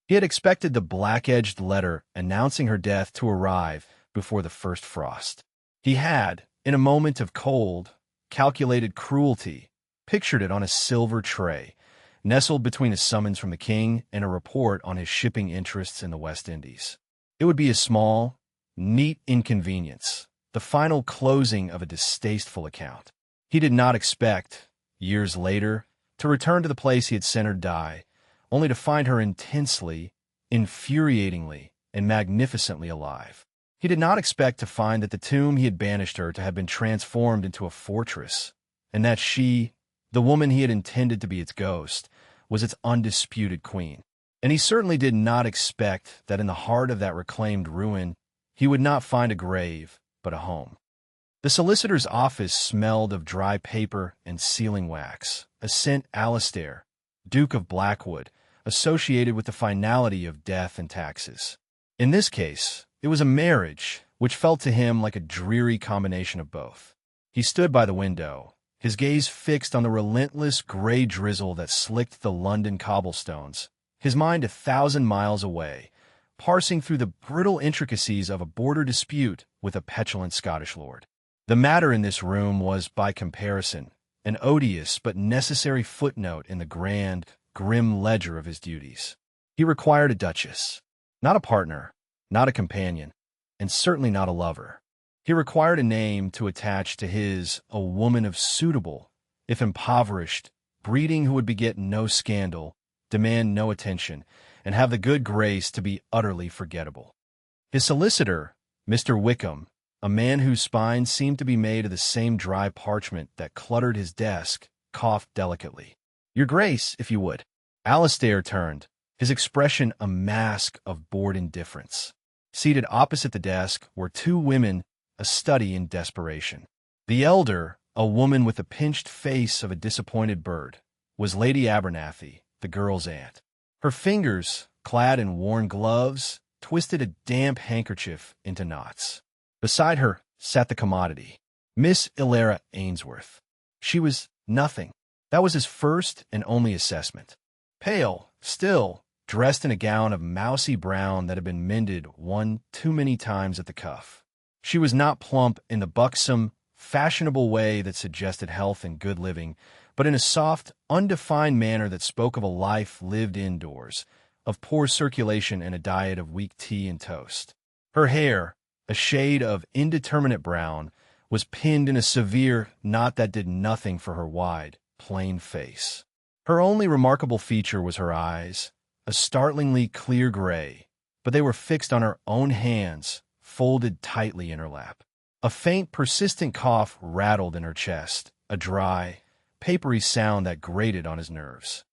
He had expected the black-edged letter announcing her death to arrive before the first frost. He had, in a moment of cold, calculated cruelty, pictured it on a silver tray, nestled between a summons from the king and a report on his shipping interests in the West Indies. It would be a small, neat inconvenience, the final closing of a distasteful account. He did not expect, years later, to return to the place he had sent her die, only to find her intensely, infuriatingly, and magnificently alive. He did not expect to find that the tomb he had banished her to have been transformed into a fortress, and that she, the woman he had intended to be its ghost, was its undisputed queen. And he certainly did not expect that in the heart of that reclaimed ruin he would not find a grave, but a home. The solicitor's office smelled of dry paper and sealing wax, a scent Alastair, Duke of Blackwood, associated with the finality of death and taxes. In this case, it was a marriage which felt to him like a dreary combination of both. He stood by the window, his gaze fixed on the relentless gray drizzle that slicked the London cobblestones, his mind 1,000 miles away, parsing through the brittle intricacies of a border dispute with a petulant Scottish lord. The matter in this room was, by comparison, an odious but necessary footnote in the grand, grim ledger of his duties. He required a duchess, not a partner, not a companion, and certainly not a lover. He required a name to attach to his, a woman of suitable, if impoverished, breeding who would beget no scandal, demand no attention, and have the good grace to be utterly forgettable. His solicitor, Mr. Wickham, a man whose spine seemed to be made of the same dry parchment that cluttered his desk, coughed delicately. "Your Grace, if you would." Alastair turned, his expression a mask of bored indifference. Seated opposite the desk were two women, a study in desperation. The elder, a woman with the pinched face of a disappointed bird, was Lady Abernathy, the girl's aunt. Her fingers, clad in worn gloves, twisted a damp handkerchief into knots. Beside her sat the commodity, Miss Illyra Ainsworth. She was nothing. That was his first and only assessment. Pale, still, dressed in a gown of mousy brown that had been mended one too many times at the cuff. She was not plump in the buxom, fashionable way that suggested health and good living, but in a soft, undefined manner that spoke of a life lived indoors, of poor circulation and a diet of weak tea and toast. Her hair, a shade of indeterminate brown, was pinned in a severe knot that did nothing for her wide, plain face. Her only remarkable feature was her eyes, a startlingly clear gray, but they were fixed on her own hands, folded tightly in her lap. A faint, persistent cough rattled in her chest, a dry, papery sound that grated on his nerves.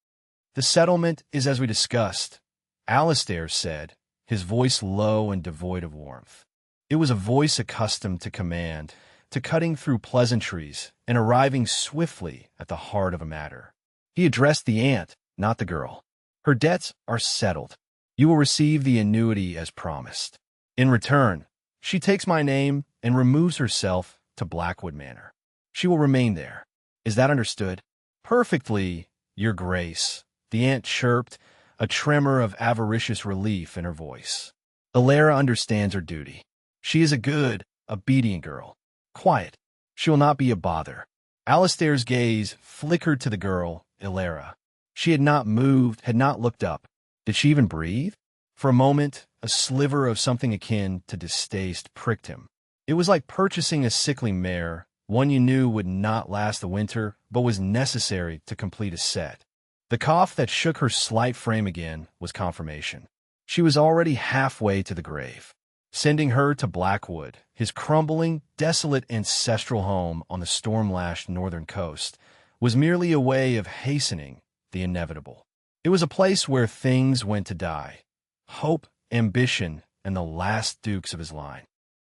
"The settlement is as we discussed," Alastair said, his voice low and devoid of warmth. It was a voice accustomed to command, to cutting through pleasantries and arriving swiftly at the heart of a matter. He addressed the aunt, not the girl. "Her debts are settled. You will receive the annuity as promised. In return, she takes my name and removes herself to Blackwood Manor. She will remain there. Is that understood?" "Perfectly, Your Grace," the aunt chirped, a tremor of avaricious relief in her voice. "Illyra understands her duty. She is a good, obedient girl. Quiet. She will not be a bother." Alastair's gaze flickered to the girl, Illyra. She had not moved, had not looked up. Did she even breathe? For a moment, a sliver of something akin to distaste pricked him. It was like purchasing a sickly mare, one you knew would not last the winter, but was necessary to complete a set. The cough that shook her slight frame again was confirmation. She was already halfway to the grave. Sending her to Blackwood, his crumbling, desolate ancestral home on the storm-lashed northern coast, was merely a way of hastening the inevitable. It was a place where things went to die. Hope, ambition, and the last dukes of his line.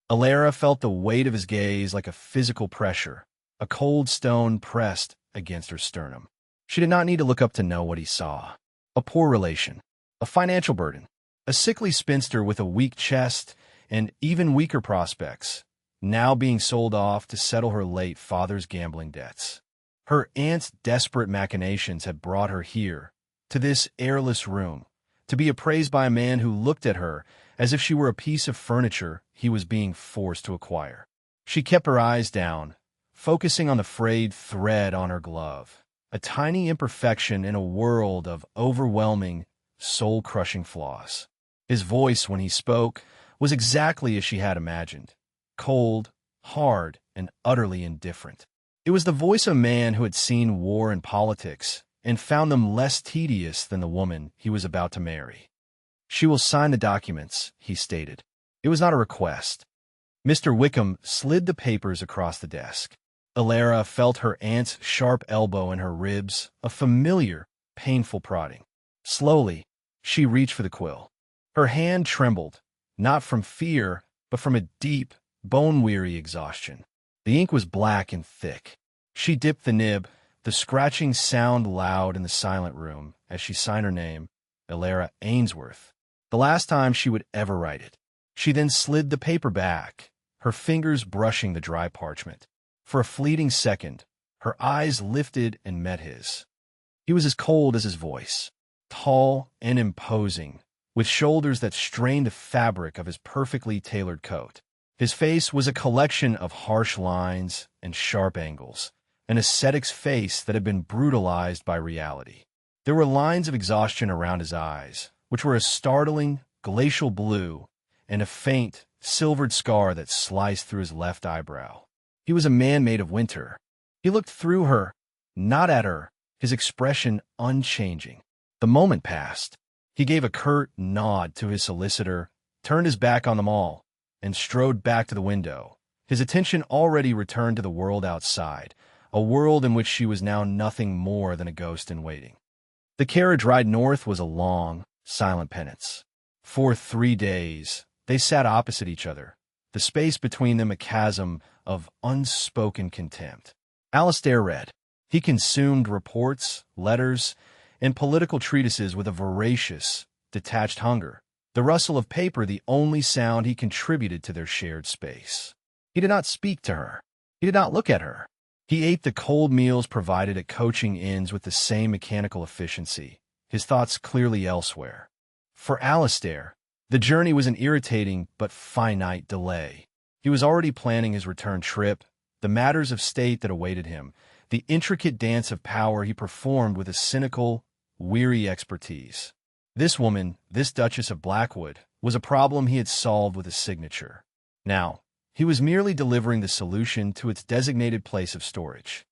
Illyra felt the weight of his gaze like a physical pressure, a cold stone pressed against her sternum. She did not need to look up to know what he saw. A poor relation, a financial burden, a sickly spinster with a weak chest and even weaker prospects, now being sold off to settle her late father's gambling debts. Her aunt's desperate machinations had brought her here, to this airless room, to be appraised by a man who looked at her as if she were a piece of furniture he was being forced to acquire. She kept her eyes down, focusing on the frayed thread on her glove, a tiny imperfection in a world of overwhelming, soul-crushing flaws. His voice, when he spoke, was exactly as she had imagined, cold, hard, and utterly indifferent. It was the voice of a man who had seen war and politics and found them less tedious than the woman he was about to marry. "She will sign the documents," he stated. It was not a request. Mr. Wickham slid the papers across the desk. Alara felt her aunt's sharp elbow in her ribs, a familiar, painful prodding. Slowly, she reached for the quill. Her hand trembled, not from fear, but from a deep, bone-weary exhaustion. The ink was black and thick. She dipped the nib, the scratching sound loud in the silent room as she signed her name, Alara Ainsworth, the last time she would ever write it. She then slid the paper back, her fingers brushing the dry parchment. For a fleeting second, her eyes lifted and met his. He was as cold as his voice, tall and imposing, with shoulders that strained the fabric of his perfectly tailored coat. His face was a collection of harsh lines and sharp angles, an ascetic's face that had been brutalized by reality. There were lines of exhaustion around his eyes, which were a startling, glacial blue, and a faint, silvered scar that sliced through his left eyebrow. He was a man made of winter. He looked through her, not at her, his expression unchanging. The moment passed. He gave a curt nod to his solicitor, turned his back on them all, and strode back to the window. His attention already returned to the world outside, a world in which she was now nothing more than a ghost in waiting. The carriage ride north was a long, silent penance. For 3 days, they sat opposite each other, the space between them a chasm of unspoken contempt. Alistair read. He consumed reports, letters, and political treatises with a voracious, detached hunger, the rustle of paper the only sound he contributed to their shared space. He did not speak to her. He did not look at her. He ate the cold meals provided at coaching inns with the same mechanical efficiency, his thoughts clearly elsewhere. For Alistair, the journey was an irritating but finite delay. He was already planning his return trip, the matters of state that awaited him, the intricate dance of power he performed with a cynical, weary expertise. This woman, this Duchess of Blackwood, was a problem he had solved with a signature. Now, he was merely delivering the solution to its designated place of storage.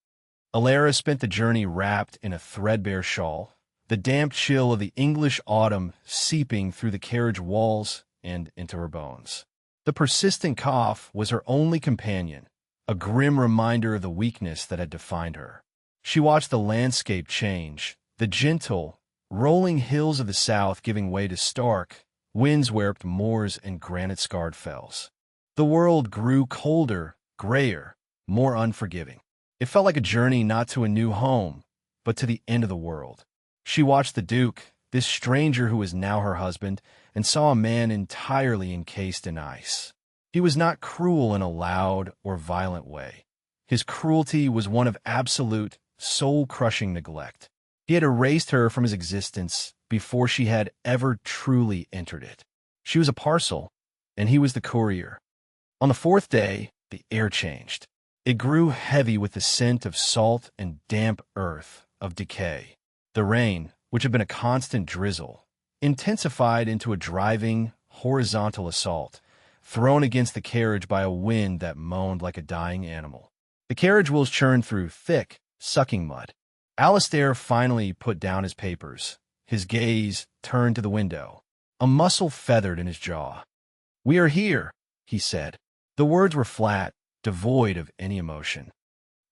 Alara spent the journey wrapped in a threadbare shawl, the damp chill of the English autumn seeping through the carriage walls and into her bones. The persistent cough was her only companion, a grim reminder of the weakness that had defined her. She watched the landscape change, the gentle, rolling hills of the south giving way to stark, wind-swept moors and granite-scarred fells. The world grew colder, grayer, more unforgiving. It felt like a journey not to a new home, but to the end of the world. She watched the Duke, this stranger who was now her husband, and saw a man entirely encased in ice. He was not cruel in a loud or violent way. His cruelty was one of absolute, soul-crushing neglect. He had erased her from his existence before she had ever truly entered it. She was a parcel, and he was the courier. On the 4th day, the air changed. It grew heavy with the scent of salt and damp earth, of decay. The rain, which had been a constant drizzle, intensified into a driving, horizontal assault, thrown against the carriage by a wind that moaned like a dying animal. The carriage wheels churned through thick, sucking mud. Alistair finally put down his papers. His gaze turned to the window. A muscle feathered in his jaw. "We are here," he said. The words were flat, devoid of any emotion.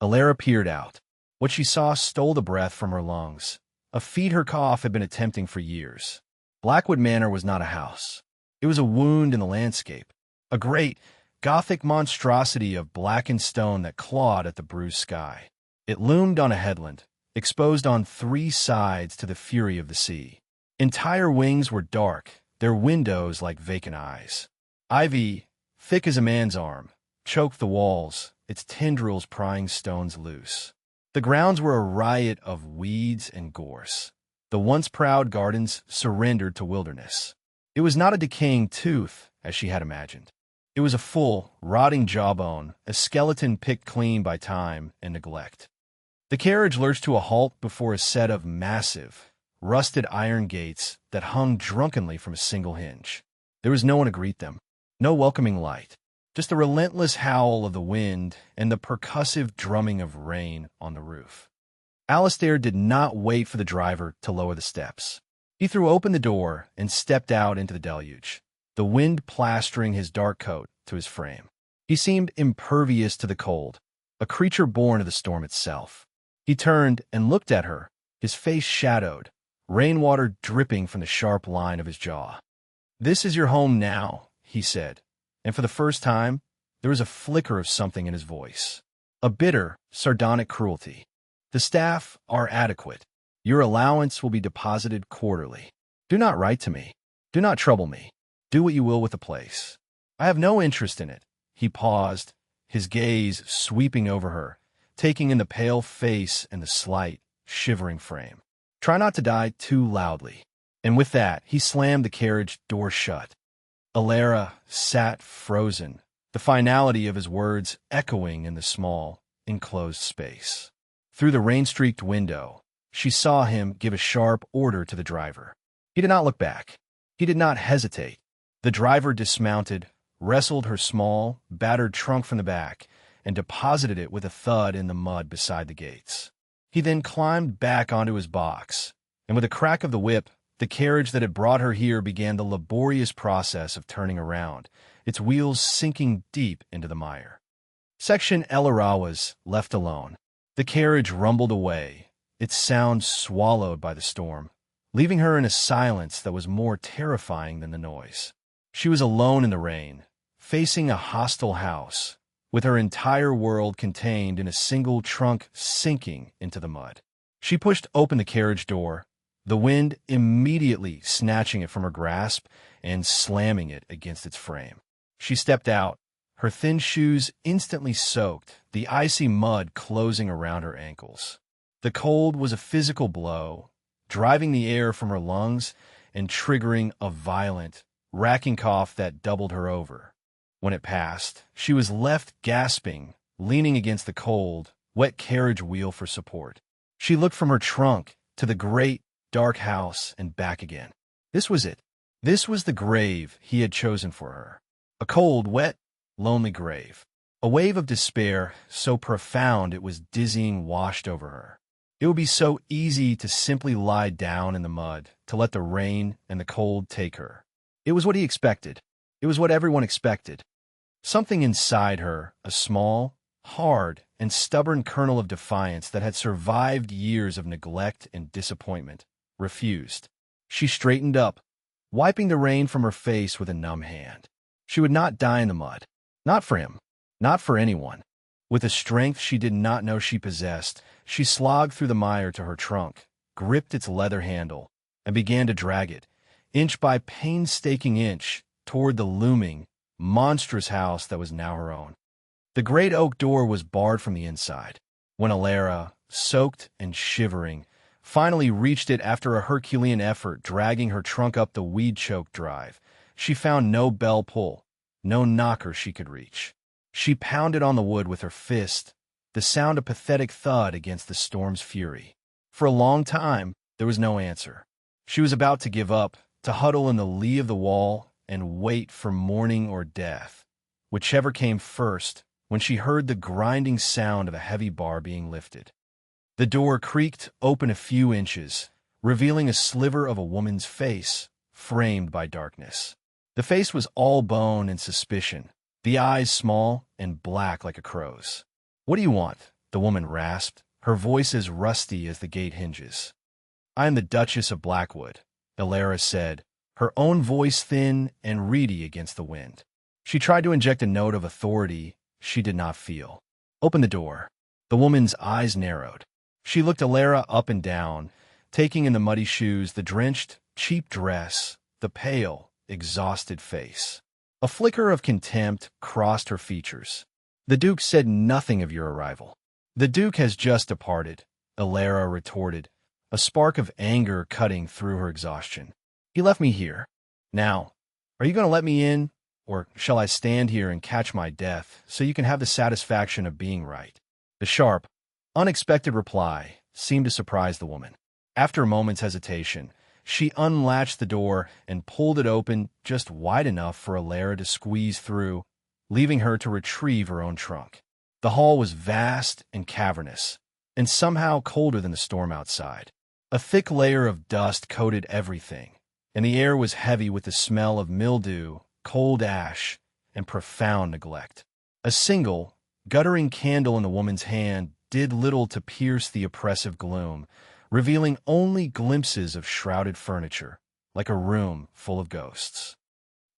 Alara peered out. What she saw stole the breath from her lungs, a feat her cough had been attempting for years. Blackwood Manor was not a house. It was a wound in the landscape, a great, Gothic monstrosity of blackened stone that clawed at the bruised sky. It loomed on a headland, exposed on 3 sides to the fury of the sea. Entire wings were dark, their windows like vacant eyes. Ivy, thick as a man's arm, choked the walls, its tendrils prying stones loose. The grounds were a riot of weeds and gorse. The once proud gardens surrendered to wilderness. It was not a decaying tooth, as she had imagined. It was a full, rotting jawbone, a skeleton picked clean by time and neglect. The carriage lurched to a halt before a set of massive, rusted iron gates that hung drunkenly from a single hinge. There was no one to greet them, no welcoming light, just the relentless howl of the wind and the percussive drumming of rain on the roof. Alistair did not wait for the driver to lower the steps. He threw open the door and stepped out into the deluge, the wind plastering his dark coat to his frame. He seemed impervious to the cold, a creature born of the storm itself. He turned and looked at her, his face shadowed, rainwater dripping from the sharp line of his jaw. "This is your home now," he said, and for the first time, there was a flicker of something in his voice. A bitter, sardonic cruelty. "The staff are adequate. Your allowance will be deposited quarterly. Do not write to me. Do not trouble me. Do what you will with the place. I have no interest in it." He paused, his gaze sweeping over her, taking in the pale face and the slight, shivering frame. "Try not to die too loudly." And with that, he slammed the carriage door shut. Alara sat frozen, the finality of his words echoing in the small, enclosed space. Through the rain-streaked window, she saw him give a sharp order to the driver. He did not look back. He did not hesitate. The driver dismounted, wrestled her small, battered trunk from the back, and deposited it with a thud in the mud beside the gates. He then climbed back onto his box, and with a crack of the whip, the carriage that had brought her here began the laborious process of turning around, its wheels sinking deep into the mire. Section Elara was left alone. The carriage rumbled away, its sound swallowed by the storm, leaving her in a silence that was more terrifying than the noise. She was alone in the rain, facing a hostile house, with her entire world contained in a single trunk sinking into the mud. She pushed open the carriage door, the wind immediately snatching it from her grasp and slamming it against its frame. She stepped out, her thin shoes instantly soaked, the icy mud closing around her ankles. The cold was a physical blow, driving the air from her lungs and triggering a violent, racking cough that doubled her over. When it passed, she was left gasping, leaning against the cold, wet carriage wheel for support. She looked from her trunk to the great, dark house and back again. This was it. This was the grave he had chosen for her. A cold, wet, lonely grave. A wave of despair so profound it was dizzying washed over her. It would be so easy to simply lie down in the mud, to let the rain and the cold take her. It was what he expected. It was what everyone expected. Something inside her, a small, hard, and stubborn kernel of defiance that had survived years of neglect and disappointment, refused. She straightened up, wiping the rain from her face with a numb hand. She would not die in the mud. Not for him. Not for anyone. With a strength she did not know she possessed, she slogged through the mire to her trunk, gripped its leather handle, and began to drag it, inch by painstaking inch, toward the looming, monstrous house that was now her own. The great oak door was barred from the inside. When Alara, soaked and shivering, finally reached it after a Herculean effort dragging her trunk up the weed-choked drive, she found no bell pull, no knocker she could reach. She pounded on the wood with her fist, the sound a pathetic thud against the storm's fury. For a long time, there was no answer. She was about to give up, to huddle in the lee of the wall and wait for morning or death, whichever came first, when she heard the grinding sound of a heavy bar being lifted. The door creaked open a few inches, revealing a sliver of a woman's face, framed by darkness. The face was all bone and suspicion, the eyes small and black like a crow's. "What do you want?" the woman rasped, her voice as rusty as the gate hinges. "I am the Duchess of Blackwood," Alara said, her own voice thin and reedy against the wind. She tried to inject a note of authority she did not feel. "Open the door." The woman's eyes narrowed. She looked Alara up and down, taking in the muddy shoes, the drenched, cheap dress, the pale, exhausted face. A flicker of contempt crossed her features. "The Duke said nothing of your arrival." "The Duke has just departed," Alara retorted, a spark of anger cutting through her exhaustion. "He left me here. Now, are you going to let me in, or shall I stand here and catch my death so you can have the satisfaction of being right?" The sharp, unexpected reply seemed to surprise the woman. After a moment's hesitation, she unlatched the door and pulled it open just wide enough for Alara to squeeze through, leaving her to retrieve her own trunk. The hall was vast and cavernous, and somehow colder than the storm outside. A thick layer of dust coated everything, and the air was heavy with the smell of mildew, cold ash, and profound neglect. A single, guttering candle in the woman's hand did little to pierce the oppressive gloom, revealing only glimpses of shrouded furniture, like a room full of ghosts.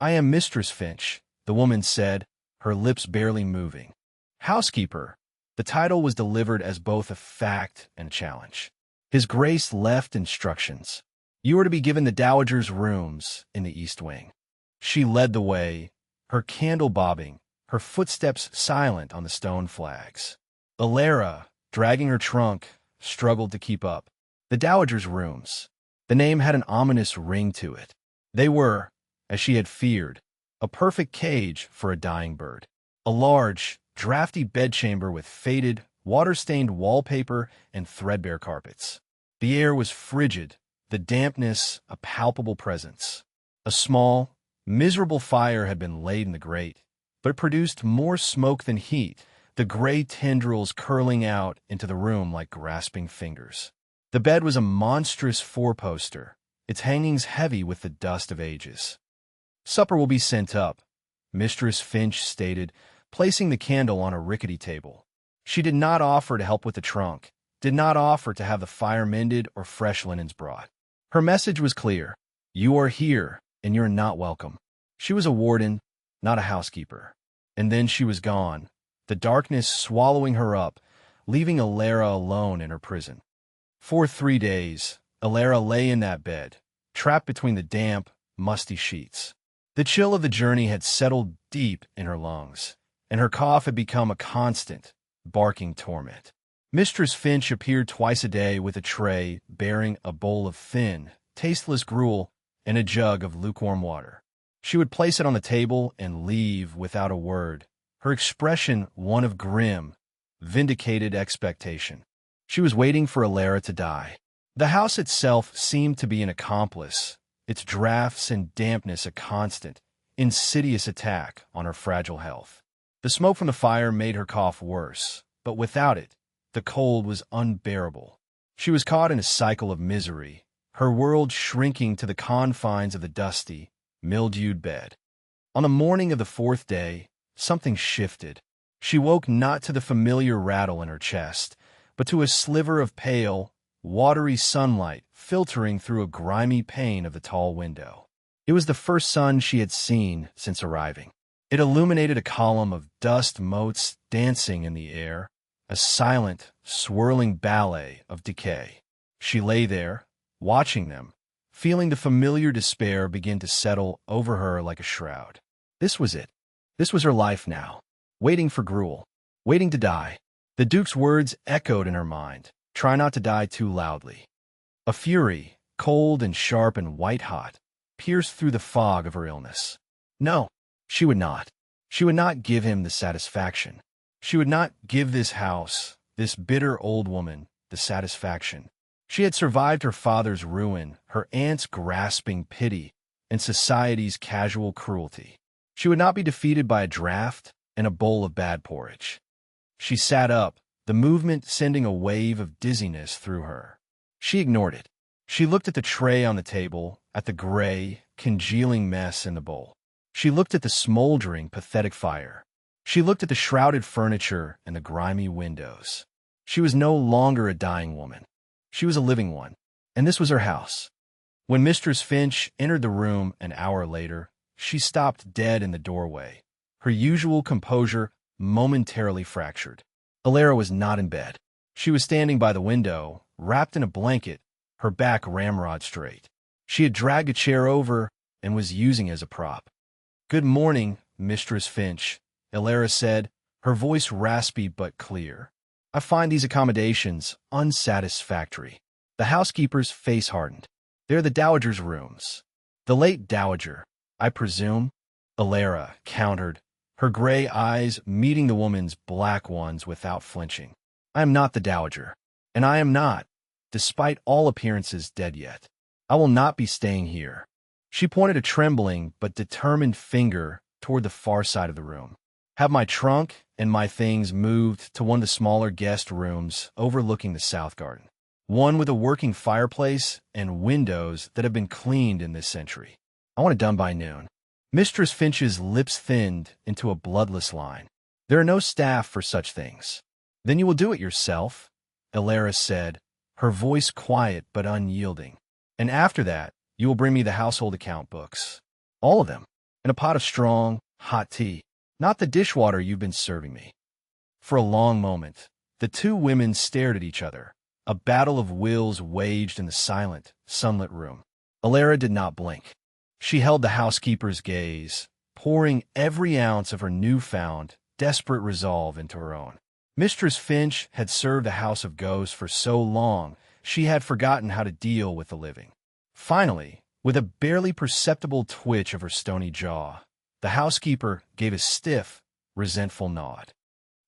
"I am Mistress Finch," the woman said, her lips barely moving. "Housekeeper." The title was delivered as both a fact and a challenge. His Grace left instructions. "You are to be given the Dowager's rooms in the East Wing." She led the way, her candle bobbing, her footsteps silent on the stone flags. Alara, dragging her trunk, struggled to keep up. The Dowager's rooms. The name had an ominous ring to it. They were, as she had feared, a perfect cage for a dying bird. A large, drafty bedchamber with faded, water-stained wallpaper and threadbare carpets. The air was frigid, the dampness a palpable presence. A small, miserable fire had been laid in the grate, but it produced more smoke than heat, the gray tendrils curling out into the room like grasping fingers. The bed was a monstrous four-poster, its hangings heavy with the dust of ages. "Supper will be sent up," Mistress Finch stated, placing the candle on a rickety table. She did not offer to help with the trunk, did not offer to have the fire mended or fresh linens brought. Her message was clear. You are here, and you're not welcome. She was a warden, not a housekeeper. And then she was gone, the darkness swallowing her up, leaving Alara alone in her prison. For 3 days, Alara lay in that bed, trapped between the damp, musty sheets. The chill of the journey had settled deep in her lungs, and her cough had become a constant, barking torment. Mistress Finch appeared twice a day with a tray bearing a bowl of thin, tasteless gruel and a jug of lukewarm water. She would place it on the table and leave without a word, her expression one of grim, vindicated expectation. She was waiting for Alara to die. The house itself seemed to be an accomplice, its drafts and dampness a constant, insidious attack on her fragile health. The smoke from the fire made her cough worse, but without it, the cold was unbearable. She was caught in a cycle of misery, her world shrinking to the confines of the dusty, mildewed bed. On the morning of the 4th day, something shifted. She woke not to the familiar rattle in her chest, but to a sliver of pale, watery sunlight filtering through a grimy pane of the tall window. It was the first sun she had seen since arriving. It illuminated a column of dust motes dancing in the air, a silent, swirling ballet of decay. She lay there, watching them, feeling the familiar despair begin to settle over her like a shroud. This was it. This was her life now, waiting for gruel, waiting to die. The Duke's words echoed in her mind, "Try not to die too loudly." A fury, cold and sharp and white-hot, pierced through the fog of her illness. No, she would not. She would not give him the satisfaction. She would not give this house, this bitter old woman, the satisfaction. She had survived her father's ruin, her aunt's grasping pity, and society's casual cruelty. She would not be defeated by a draft and a bowl of bad porridge. She sat up, the movement sending a wave of dizziness through her. She ignored it. She looked at the tray on the table, at the gray, congealing mess in the bowl. She looked at the smoldering, pathetic fire. She looked at the shrouded furniture and the grimy windows. She was no longer a dying woman. She was a living one, and this was her house. When Mistress Finch entered the room an hour later, she stopped dead in the doorway, her usual composure momentarily fractured. Alara was not in bed. She was standing by the window, wrapped in a blanket, her back ramrod straight. She had dragged a chair over and was using it as a prop. "Good morning, Mistress Finch," Alara said, her voice raspy but clear. "I find these accommodations unsatisfactory." The housekeeper's face hardened. They're the dowager's rooms. The late dowager, I presume? Alara countered, her gray eyes meeting the woman's black ones without flinching. I am not the dowager, and I am not, despite all appearances, dead yet. I will not be staying here. She pointed a trembling but determined finger toward the far side of the room. Have my trunk and my things moved to one of the smaller guest rooms overlooking the south garden. One with a working fireplace and windows that have been cleaned in this century. I want it done by noon. Mistress Finch's lips thinned into a bloodless line. There are no staff for such things. Then you will do it yourself, Alara said, her voice quiet but unyielding. And after that, you will bring me the household account books. All of them, and a pot of strong, hot tea. Not the dishwater you've been serving me. For a long moment, the two women stared at each other. A battle of wills waged in the silent, sunlit room. Alara did not blink. She held the housekeeper's gaze, pouring every ounce of her newfound, desperate resolve into her own. Mistress Finch had served the House of Ghosts for so long, she had forgotten how to deal with the living. Finally, with a barely perceptible twitch of her stony jaw, the housekeeper gave a stiff, resentful nod.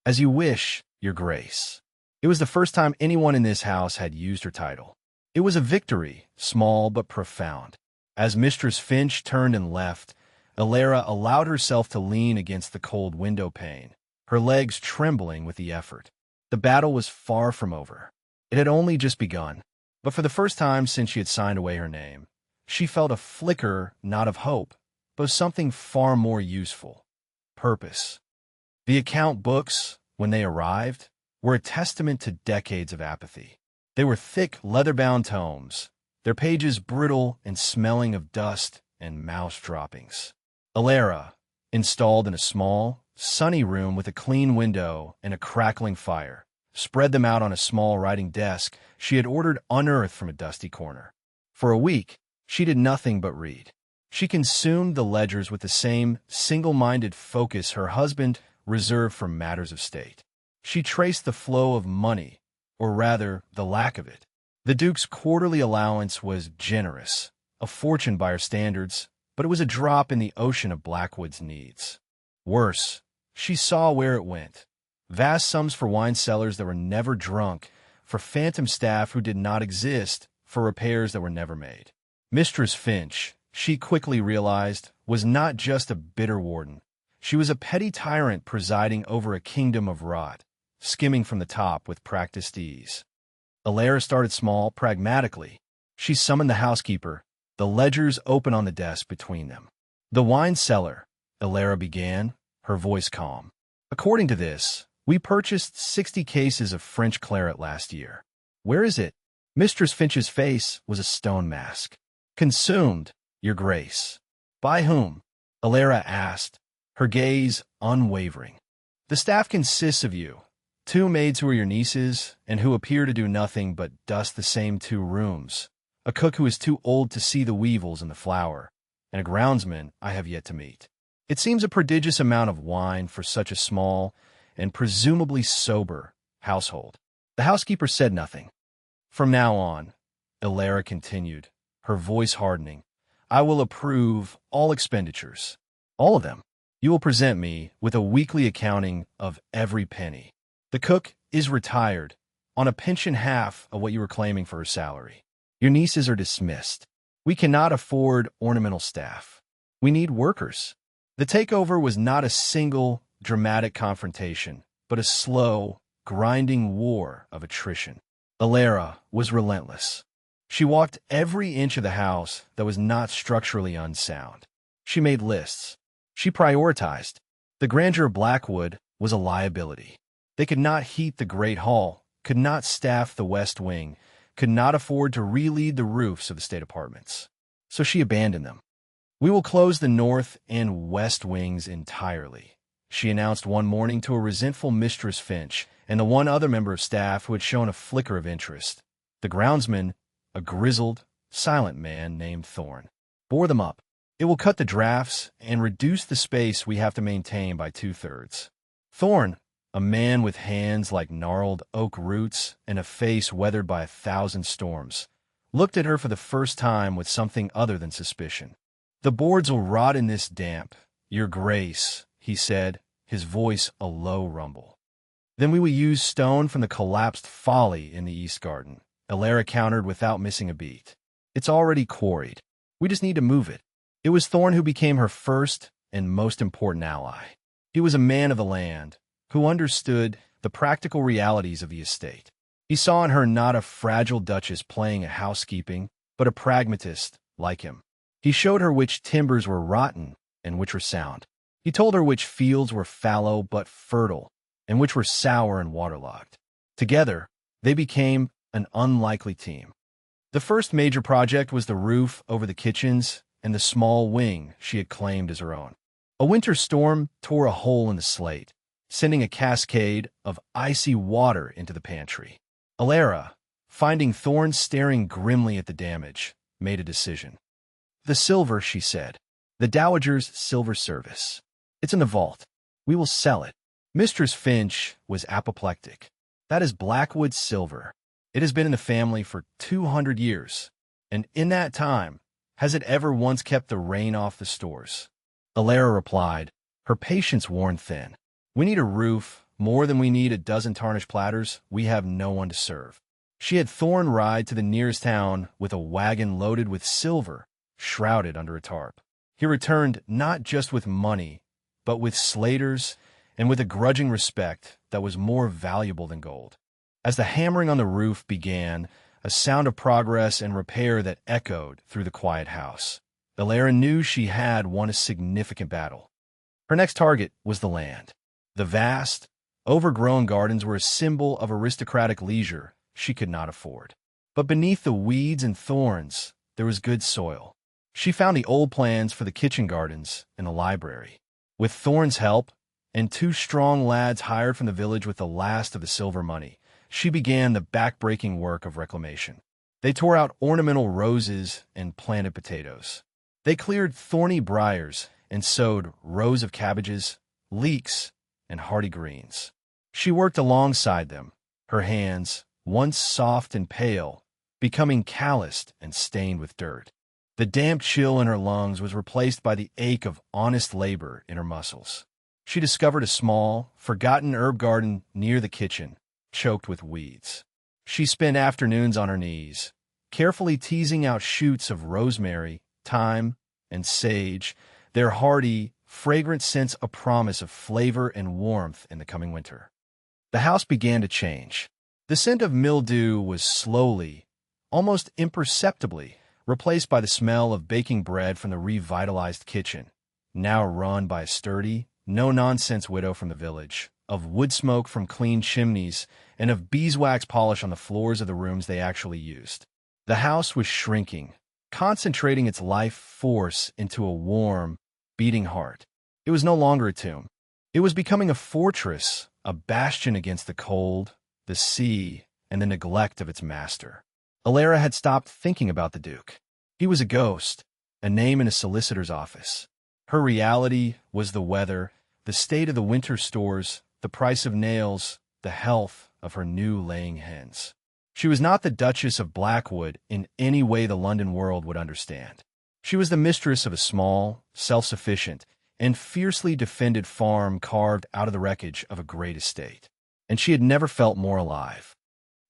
As you wish, Your Grace. It was the first time anyone in this house had used her title. It was a victory, small but profound. As Mistress Finch turned and left, Alara allowed herself to lean against the cold window pane, her legs trembling with the effort. The battle was far from over. It had only just begun, but for the first time since she had signed away her name, she felt a flicker not of hope, but of something far more useful: purpose. The account books, when they arrived, were a testament to decades of apathy. They were thick, leather-bound tomes, their pages brittle and smelling of dust and mouse droppings. Alara, installed in a small, sunny room with a clean window and a crackling fire, spread them out on a small writing desk she had ordered unearthed from a dusty corner. For a week, she did nothing but read. She consumed the ledgers with the same single-minded focus her husband reserved for matters of state. She traced the flow of money, or rather, the lack of it. The Duke's quarterly allowance was generous, a fortune by her standards, but it was a drop in the ocean of Blackwood's needs. Worse, she saw where it went. Vast sums for wine cellars that were never drunk, for phantom staff who did not exist, for repairs that were never made. Mistress Finch, she quickly realized, was not just a bitter warden. She was a petty tyrant presiding over a kingdom of rot, skimming from the top with practiced ease. Alara started small, pragmatically. She summoned the housekeeper, the ledgers open on the desk between them. The wine cellar, Alara began, her voice calm. According to this, we purchased 60 cases of French claret last year. Where is it? Mistress Finch's face was a stone mask. Consumed, Your Grace. By whom? Alara asked, her gaze unwavering. The staff consists of you, 2 maids who are your nieces, and who appear to do nothing but dust the same 2 rooms, a cook who is too old to see the weevils in the flour, and a groundsman I have yet to meet. It seems a prodigious amount of wine for such a small and presumably sober household. The housekeeper said nothing. From now on, Alara continued, her voice hardening, I will approve all expenditures. All of them. You will present me with a weekly accounting of every penny. The cook is retired, on a pension half of what you were claiming for her salary. Your nieces are dismissed. We cannot afford ornamental staff. We need workers. The takeover was not a single, dramatic confrontation, but a slow, grinding war of attrition. Alara was relentless. She walked every inch of the house that was not structurally unsound. She made lists. She prioritized. The grandeur of Blackwood was a liability. They could not heat the Great Hall, could not staff the West Wing, could not afford to re-lead the roofs of the state apartments. So she abandoned them. We will close the North and West Wings entirely, she announced one morning to a resentful Mistress Finch and the one other member of staff who had shown a flicker of interest. The groundsman, a grizzled, silent man named Thorne, bore them up. It will cut the drafts and reduce the space we have to maintain by 2/3. Thorne, a man with hands like gnarled oak roots and a face weathered by 1,000 storms, looked at her for the first time with something other than suspicion. "The boards will rot in this damp, Your Grace," he said, his voice a low rumble. "Then we will use stone from the collapsed folly in the East Garden," Alara countered without missing a beat. "It's already quarried. We just need to move it." It was Thorn who became her first and most important ally. He was a man of the land, who understood the practical realities of the estate. He saw in her not a fragile duchess playing at housekeeping, but a pragmatist like him. He showed her which timbers were rotten and which were sound. He told her which fields were fallow but fertile, and which were sour and waterlogged. Together, they became an unlikely team. The first major project was the roof over the kitchens and the small wing she had claimed as her own. A winter storm tore a hole in the slate, sending a cascade of icy water into the pantry. Alara, finding Thorn staring grimly at the damage, made a decision. "The silver," she said. "The Dowager's silver service. It's in the vault. We will sell it." Mistress Finch was apoplectic. "That is Blackwood silver. It has been in the family for 200 years, and in that time, has it ever once kept the rain off the stores?" Alara replied, her patience worn thin. "We need a roof, more than we need a dozen tarnished platters. We have no one to serve." She had Thorn ride to the nearest town with a wagon loaded with silver, shrouded under a tarp. He returned not just with money, but with slaters and with a grudging respect that was more valuable than gold. As the hammering on the roof began, a sound of progress and repair that echoed through the quiet house, Alara knew she had won a significant battle. Her next target was the land. The vast, overgrown gardens were a symbol of aristocratic leisure she could not afford. But beneath the weeds and thorns, there was good soil. She found the old plans for the kitchen gardens and the library. With Thorn's help, and 2 strong lads hired from the village with the last of the silver money, she began the back-breaking work of reclamation. They tore out ornamental roses and planted potatoes. They cleared thorny briars and sowed rows of cabbages, leeks, and hardy greens. She worked alongside them, her hands, once soft and pale, becoming calloused and stained with dirt. The damp chill in her lungs was replaced by the ache of honest labor in her muscles. She discovered a small, forgotten herb garden near the kitchen, choked with weeds. She spent afternoons on her knees, carefully teasing out shoots of rosemary, thyme, and sage, their hardy, fragrant scents a promise of flavor and warmth in the coming winter. The house began to change. The scent of mildew was slowly, almost imperceptibly, replaced by the smell of baking bread from the revitalized kitchen, now run by a sturdy, no-nonsense widow from the village, of wood smoke from clean chimneys, and of beeswax polish on the floors of the rooms they actually used. The house was shrinking, concentrating its life force into a warm, beating heart. It was no longer a tomb. It was becoming a fortress, a bastion against the cold, the sea, and the neglect of its master. Alara had stopped thinking about the Duke. He was a ghost, a name in a solicitor's office. Her reality was the weather, the state of the winter stores, the price of nails, the health of her new laying hens. She was not the Duchess of Blackwood in any way the London world would understand. She was the mistress of a small, self-sufficient, and fiercely defended farm carved out of the wreckage of a great estate. And she had never felt more alive.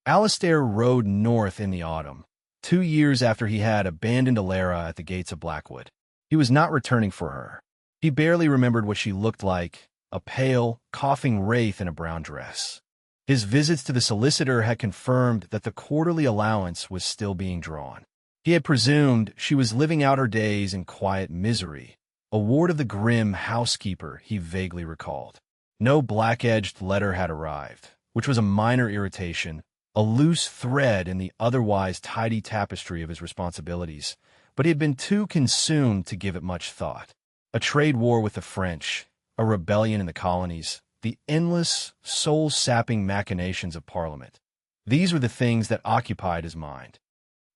Alistair rode north in the autumn, 2 years after he had abandoned Alara at the gates of Blackwood. He was not returning for her. He barely remembered what she looked like, a pale, coughing wraith in a brown dress. His visits to the solicitor had confirmed that the quarterly allowance was still being drawn. He had presumed she was living out her days in quiet misery, a ward of the grim housekeeper he vaguely recalled. No black-edged letter had arrived, which was a minor irritation, a loose thread in the otherwise tidy tapestry of his responsibilities, but he had been too consumed to give it much thought. A trade war with the French, a rebellion in the colonies, the endless, soul-sapping machinations of Parliament. These were the things that occupied his mind.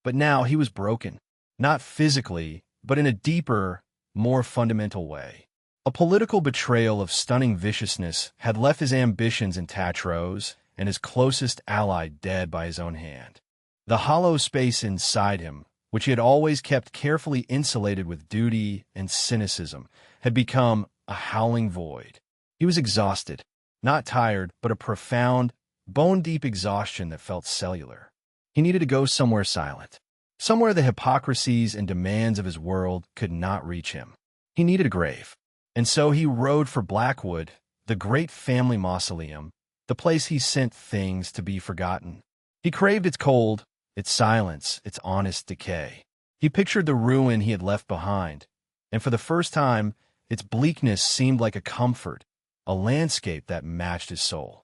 But now he was broken, not physically, but in a deeper, more fundamental way. A political betrayal of stunning viciousness had left his ambitions in Tatros and his closest ally dead by his own hand. The hollow space inside him, which he had always kept carefully insulated with duty and cynicism, had become a howling void. He was exhausted, not tired, but a profound, bone-deep exhaustion that felt cellular. He needed to go somewhere silent, somewhere the hypocrisies and demands of his world could not reach him. He needed a grave. And so he rode for Blackwood, the great family mausoleum, the place he sent things to be forgotten. He craved its cold, its silence, its honest decay. He pictured the ruin he had left behind, and for the first time, its bleakness seemed like a comfort, a landscape that matched his soul.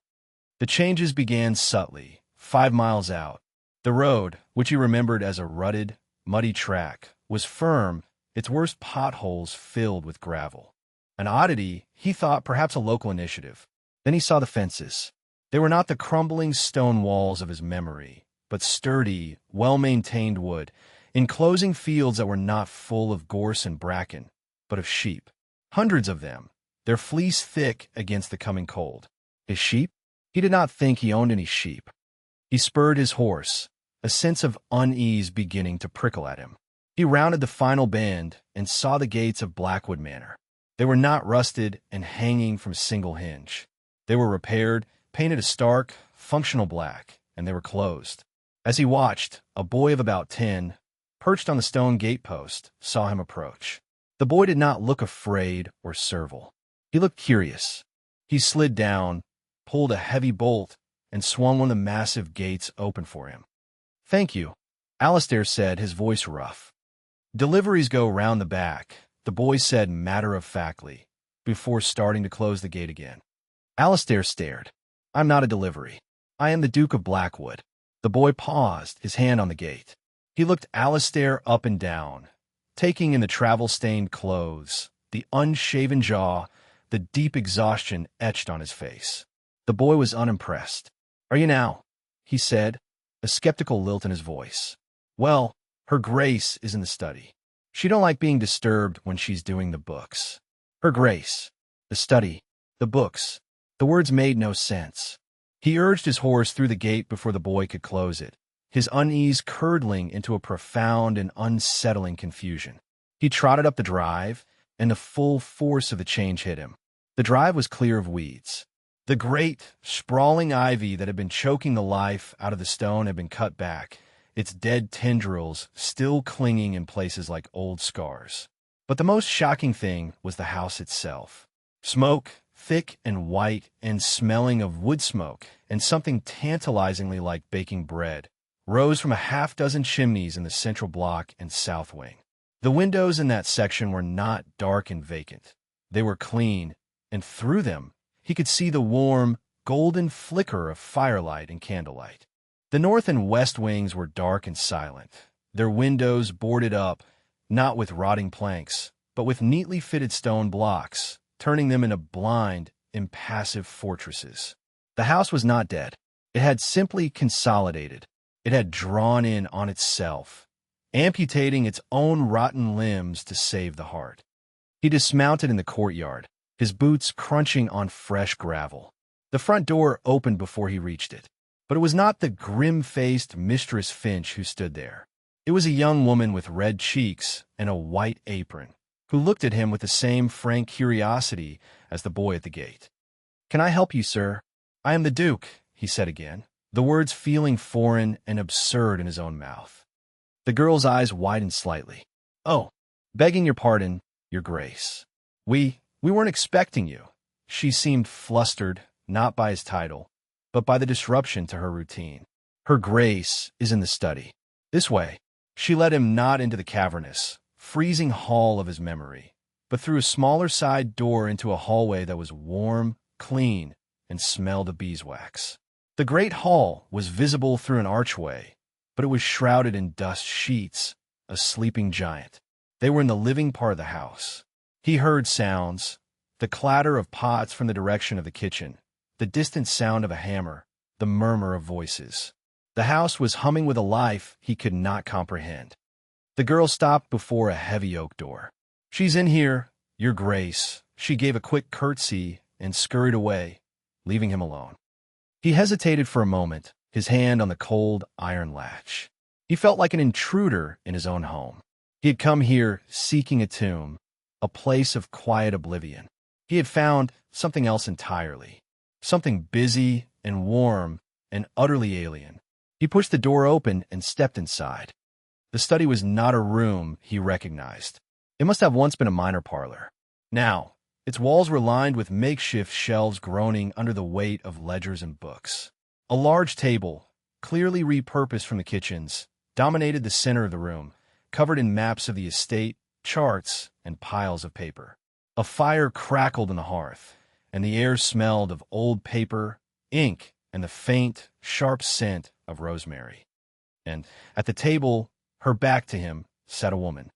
The changes began subtly, 5 miles out. The road, which he remembered as a rutted, muddy track, was firm, its worst potholes filled with gravel. An oddity, he thought, perhaps a local initiative. Then he saw the fences. They were not the crumbling stone walls of his memory, but sturdy, well-maintained wood, enclosing fields that were not full of gorse and bracken, but of sheep. Hundreds of them, their fleece thick against the coming cold. His sheep? He did not think he owned any sheep. He spurred his horse, a sense of unease beginning to prickle at him. He rounded the final bend and saw the gates of Blackwood Manor. They were not rusted and hanging from a single hinge. They were repaired, painted a stark, functional black, and they were closed. As he watched, a boy of about 10, perched on the stone gatepost, saw him approach. The boy did not look afraid or servile. He looked curious. He slid down, pulled a heavy bolt, and swung one of the massive gates open for him. "Thank you," Alistair said, his voice rough. "Deliveries go round the back," the boy said matter-of-factly, before starting to close the gate again. Alistair stared. "I'm not a delivery. I am the Duke of Blackwood." The boy paused, his hand on the gate. He looked Alistair up and down, taking in the travel-stained clothes, the unshaven jaw, the deep exhaustion etched on his face. The boy was unimpressed. "Are you now?" he said, a skeptical lilt in his voice. "Well, Her Grace is in the study. She don't like being disturbed when she's doing the books." Her Grace, the study, the books. The words made no sense. He urged his horse through the gate before the boy could close it, his unease curdling into a profound and unsettling confusion. He trotted up the drive, and the full force of the change hit him. The drive was clear of weeds. The great, sprawling ivy that had been choking the life out of the stone had been cut back, its dead tendrils still clinging in places like old scars. But the most shocking thing was the house itself. Smoke, thick and white and smelling of wood smoke and something tantalizingly like baking bread, rose from a half-dozen chimneys in the central block and south wing. The windows in that section were not dark and vacant. They were clean, and through them he could see the warm, golden flicker of firelight and candlelight. The north and west wings were dark and silent, their windows boarded up, not with rotting planks, but with neatly fitted stone blocks, turning them into blind, impassive fortresses. The house was not dead. It had simply consolidated. It had drawn in on itself, amputating its own rotten limbs to save the heart. He dismounted in the courtyard, his boots crunching on fresh gravel. The front door opened before he reached it, but it was not the grim-faced Mistress Finch who stood there. It was a young woman with red cheeks and a white apron, who looked at him with the same frank curiosity as the boy at the gate. "Can I help you, sir?" "I am the Duke," he said again, the words feeling foreign and absurd in his own mouth. The girl's eyes widened slightly. "Oh, begging your pardon, Your Grace. We weren't expecting you." She seemed flustered, not by his title, but by the disruption to her routine. "Her Grace is in the study. This way." She led him not into the cavernous, freezing hall of his memory, but through a smaller side door into a hallway that was warm, clean, and smelled of beeswax. The great hall was visible through an archway, but it was shrouded in dust sheets, a sleeping giant. They were in the living part of the house. He heard sounds, the clatter of pots from the direction of the kitchen, the distant sound of a hammer, the murmur of voices. The house was humming with a life he could not comprehend. The girl stopped before a heavy oak door. "She's in here, Your Grace," She gave a quick curtsy and scurried away, leaving him alone. He hesitated for a moment, his hand on the cold iron latch. He felt like an intruder in his own home. He had come here seeking a tomb, a place of quiet oblivion. He had found something else entirely, something busy and warm and utterly alien. He pushed the door open and stepped inside. The study was not a room he recognized. It must have once been a minor parlor. Now, its walls were lined with makeshift shelves groaning under the weight of ledgers and books. A large table, clearly repurposed from the kitchens, dominated the center of the room, covered in maps of the estate, charts, and piles of paper. A fire crackled in the hearth, and the air smelled of old paper, ink, and the faint, sharp scent of rosemary. And at the table, her back to him, sat a woman.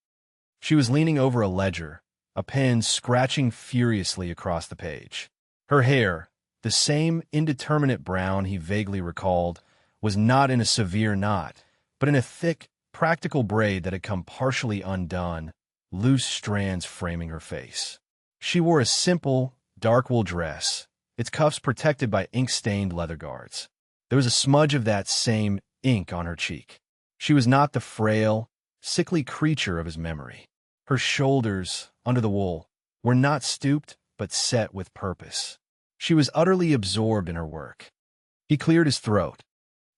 She was leaning over a ledger, a pen scratching furiously across the page. Her hair, the same indeterminate brown he vaguely recalled, was not in a severe knot, but in a thick, practical braid that had come partially undone, loose strands framing her face. She wore a simple, dark wool dress, its cuffs protected by ink-stained leather guards. There was a smudge of that same ink on her cheek. She was not the frail, sickly creature of his memory. Her shoulders, under the wool, were not stooped, but set with purpose. She was utterly absorbed in her work. He cleared his throat.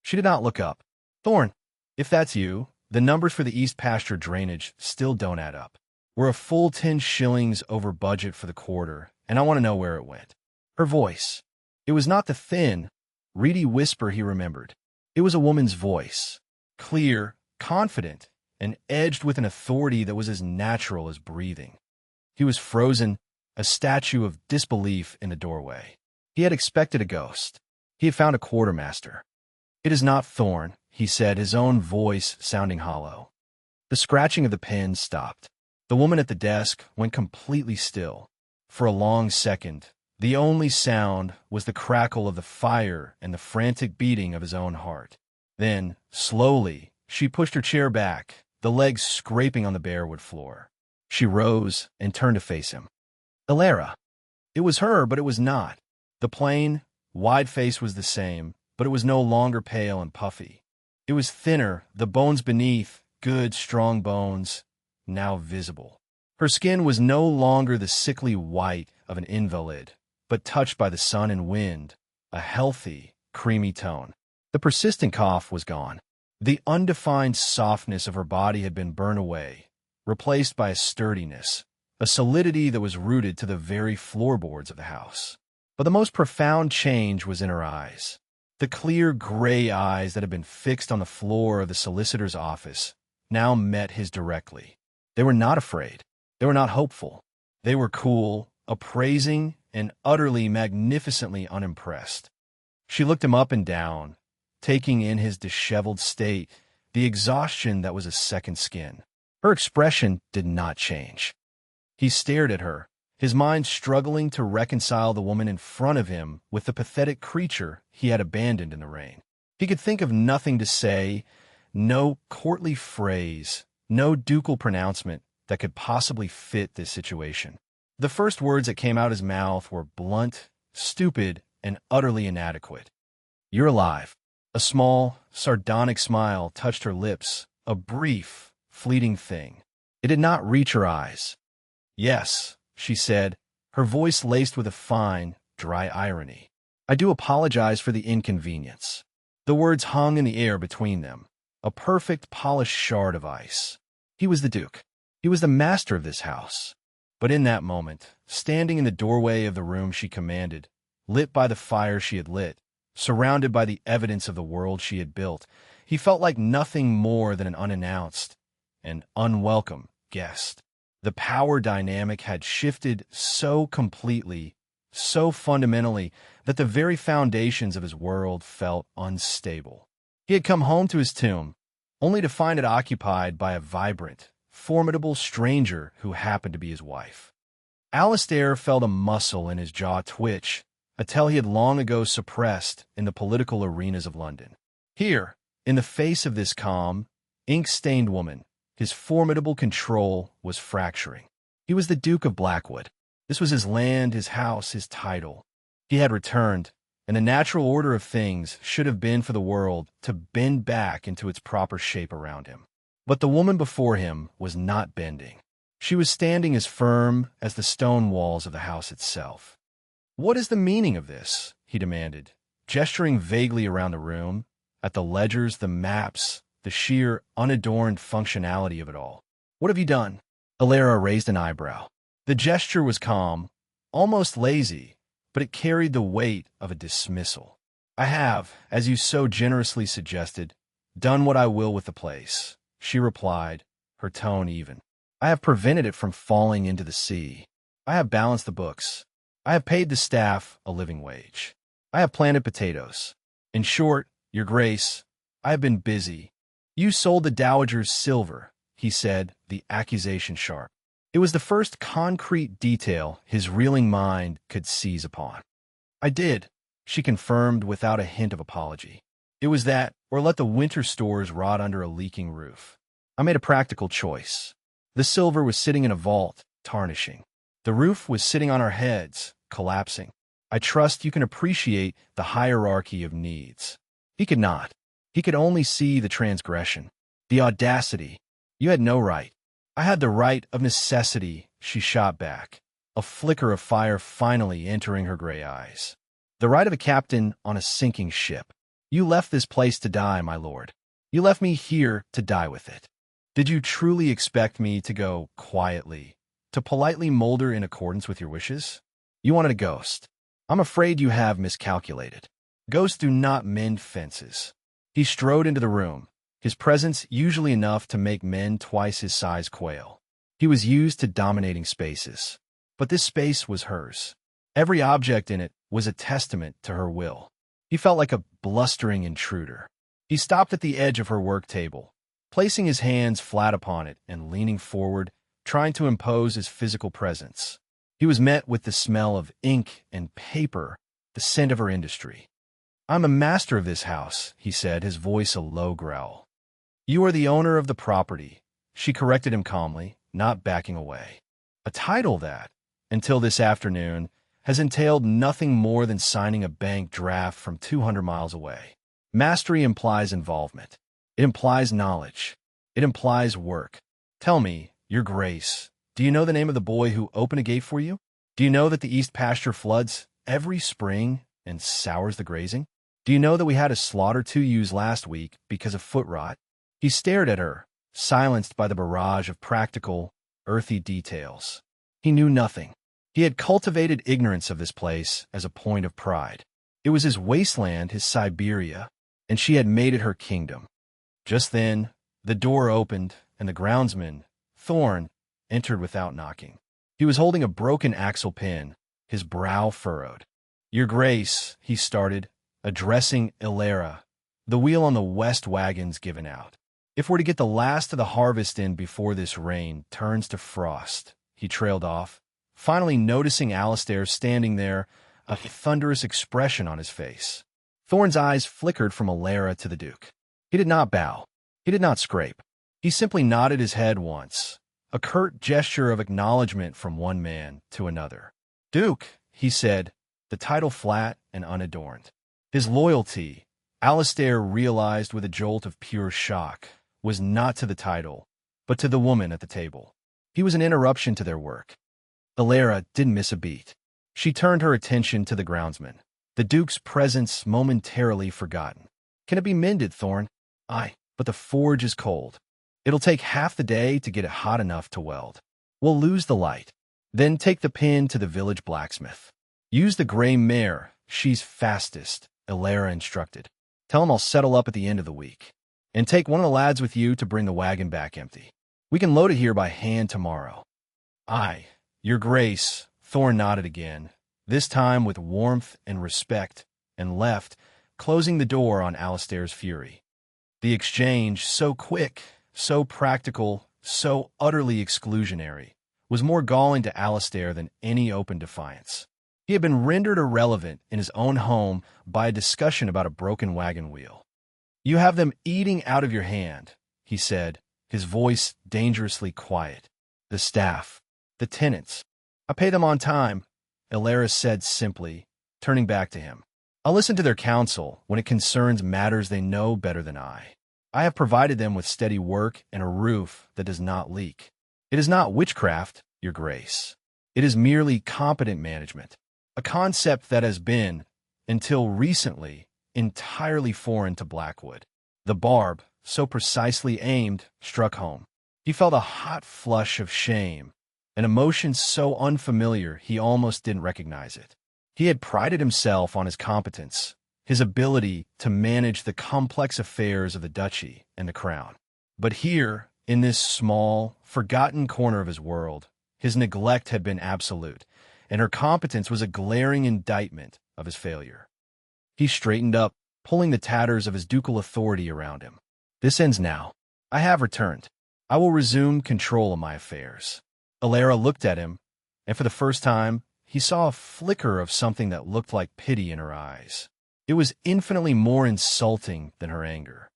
She did not look up. "Thorne, if that's you, the numbers for the East Pasture drainage still don't add up. We're a full 10 shillings over budget for the quarter, and I want to know where it went." Her voice. It was not the thin, reedy whisper he remembered. It was a woman's voice, clear, confident, and edged with an authority that was as natural as breathing. He was frozen, a statue of disbelief in the doorway. He had expected a ghost. He had found a quartermaster. "It is not Thorne," he said, his own voice sounding hollow. The scratching of the pen stopped. The woman at the desk went completely still. For a long second, the only sound was the crackle of the fire and the frantic beating of his own heart. Then, slowly, she pushed her chair back, the legs scraping on the barewood floor. She rose and turned to face him. Elara. It was her, but it was not. The plain, wide face was the same, but it was no longer pale and puffy. It was thinner, the bones beneath, good, strong bones, now visible. Her skin was no longer the sickly white of an invalid, but touched by the sun and wind, a healthy, creamy tone. The persistent cough was gone. The undefined softness of her body had been burned away, replaced by a sturdiness, a solidity that was rooted to the very floorboards of the house. But the most profound change was in her eyes. The clear gray eyes that had been fixed on the floor of the solicitor's office now met his directly. They were not afraid. They were not hopeful. They were cool, appraising, and utterly magnificently unimpressed. She looked him up and down, taking in his disheveled state, the exhaustion that was a second skin. Her expression did not change. He stared at her, his mind struggling to reconcile the woman in front of him with the pathetic creature he had abandoned in the rain. He could think of nothing to say, no courtly phrase, no ducal pronouncement that could possibly fit this situation. The first words that came out his mouth were blunt, stupid, and utterly inadequate. "You're alive." A small, sardonic smile touched her lips, a brief, fleeting thing. It did not reach her eyes. "Yes," she said, her voice laced with a fine, dry irony. "I do apologize for the inconvenience." The words hung in the air between them, a perfect, polished shard of ice. He was the Duke. He was the master of this house. But in that moment, standing in the doorway of the room she commanded, lit by the fire she had lit, surrounded by the evidence of the world she had built, he felt like nothing more than an unannounced and unwelcome guest. The power dynamic had shifted so completely, so fundamentally, that the very foundations of his world felt unstable. He had come home to his tomb, only to find it occupied by a vibrant, formidable stranger who happened to be his wife. Alistair felt a muscle in his jaw twitch, a tell he had long ago suppressed in the political arenas of London. Here, in the face of this calm, ink-stained woman, his formidable control was fracturing. He was the Duke of Blackwood. This was his land, his house, his title. He had returned, and the natural order of things should have been for the world to bend back into its proper shape around him. But the woman before him was not bending. She was standing as firm as the stone walls of the house itself. "What is the meaning of this?" he demanded, gesturing vaguely around the room, at the ledgers, the maps, the sheer, unadorned functionality of it all. "What have you done?" Alara raised an eyebrow. The gesture was calm, almost lazy, but it carried the weight of a dismissal. "I have, as you so generously suggested, done what I will with the place," she replied, her tone even. "I have prevented it from falling into the sea. I have balanced the books. I have paid the staff a living wage. I have planted potatoes. In short, Your Grace, I have been busy." "You sold the dowager's silver," he said, the accusation sharp. It was the first concrete detail his reeling mind could seize upon. "I did," she confirmed without a hint of apology. "It was that, or let the winter stores rot under a leaking roof. I made a practical choice. The silver was sitting in a vault, tarnishing. The roof was sitting on our heads, collapsing. I trust you can appreciate the hierarchy of needs." He could not. He could only see the transgression, the audacity. "You had no right." "I had the right of necessity," she shot back, a flicker of fire finally entering her gray eyes. "The right of a captain on a sinking ship. You left this place to die, my lord. You left me here to die with it. Did you truly expect me to go quietly, to politely molder in accordance with your wishes? You wanted a ghost. I'm afraid you have miscalculated. Ghosts do not mend fences." He strode into the room, his presence usually enough to make men twice his size quail. He was used to dominating spaces, but this space was hers. Every object in it was a testament to her will. He felt like a blustering intruder. He stopped at the edge of her work table, placing his hands flat upon it and leaning forward, trying to impose his physical presence. He was met with the smell of ink and paper, the scent of her industry. "I'm a master of this house," he said, his voice a low growl. "You are the owner of the property," she corrected him calmly, not backing away. "A title that, until this afternoon, has entailed nothing more than signing a bank draft from 200 miles away. Mastery implies involvement. It implies knowledge. It implies work. Tell me, Your Grace, do you know the name of the boy who opened a gate for you? Do you know that the east pasture floods every spring and sours the grazing? Do you know that we had to slaughter 2 ewes last week because of foot rot?" He stared at her, silenced by the barrage of practical, earthy details. He knew nothing. He had cultivated ignorance of this place as a point of pride. It was his wasteland, his Siberia, and she had made it her kingdom. Just then, the door opened, and the groundsman, Thorn, entered without knocking. He was holding a broken axle pin, his brow furrowed. "Your Grace," he started, addressing Alara, "the wheel on the west wagon's given out. If we're to get the last of the harvest in before this rain turns to frost," he trailed off, finally noticing Alistair standing there, a thunderous expression on his face. Thorn's eyes flickered from Alara to the Duke. He did not bow. He did not scrape. He simply nodded his head once, a curt gesture of acknowledgement from one man to another. "Duke," he said, the title flat and unadorned. His loyalty, Alistair realized with a jolt of pure shock, was not to the title, but to the woman at the table. He was an interruption to their work. Alara didn't miss a beat. She turned her attention to the groundsman, the Duke's presence momentarily forgotten. "Can it be mended, Thorn?" "Aye, but the forge is cold. It'll take half the day to get it hot enough to weld. We'll lose the light. Then take the pin to the village blacksmith. Use the gray mare. She's fastest," Alara instructed. "Tell him I'll settle up at the end of the week. And take one of the lads with you to bring the wagon back empty. We can load it here by hand tomorrow." "Aye, Your Grace," Thorn nodded again, this time with warmth and respect, and left, closing the door on Alistair's fury. The exchange, so quick, so practical, so utterly exclusionary, was more galling to Alistair than any open defiance. He had been rendered irrelevant in his own home by a discussion about a broken wagon wheel. "You have them eating out of your hand," he said, his voice dangerously quiet. "The staff, the tenants, I pay them on time, Ilara said simply, turning back to him. I'll listen to their counsel when it concerns matters they know better than I. I have provided them with steady work and a roof that does not leak. It is not witchcraft, Your Grace. It is merely competent management, a concept that has been, until recently, entirely foreign to Blackwood. The barb, so precisely aimed, struck home. He felt a hot flush of shame, an emotion so unfamiliar he almost didn't recognize it. He had prided himself on his competence, his ability to manage the complex affairs of the duchy and the crown. But here, in this small, forgotten corner of his world, his neglect had been absolute, and her competence was a glaring indictment of his failure. He straightened up, pulling the tatters of his ducal authority around him. This ends now. I have returned. I will resume control of my affairs. Ilara looked at him, and for the first time, he saw a flicker of something that looked like pity in her eyes. It was infinitely more insulting than her anger.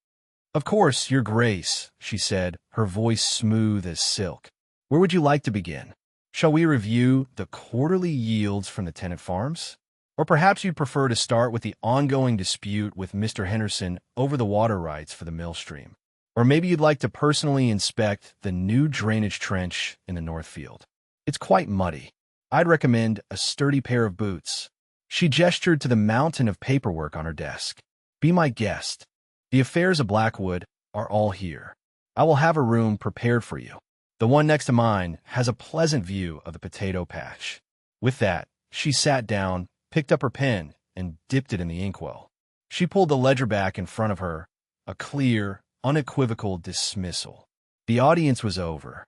Of course, Your Grace, she said, her voice smooth as silk. Where would you like to begin? Shall we review the quarterly yields from the tenant farms? Or perhaps you'd prefer to start with the ongoing dispute with Mr. Henderson over the water rights for the mill stream. Or maybe you'd like to personally inspect the new drainage trench in the North Field. It's quite muddy. I'd recommend a sturdy pair of boots. She gestured to the mountain of paperwork on her desk. Be my guest. The affairs of Blackwood are all here. I will have a room prepared for you. The one next to mine has a pleasant view of the potato patch. With that, she sat down, picked up her pen, and dipped it in the inkwell. She pulled the ledger back in front of her, a clear, unequivocal dismissal. The audience was over.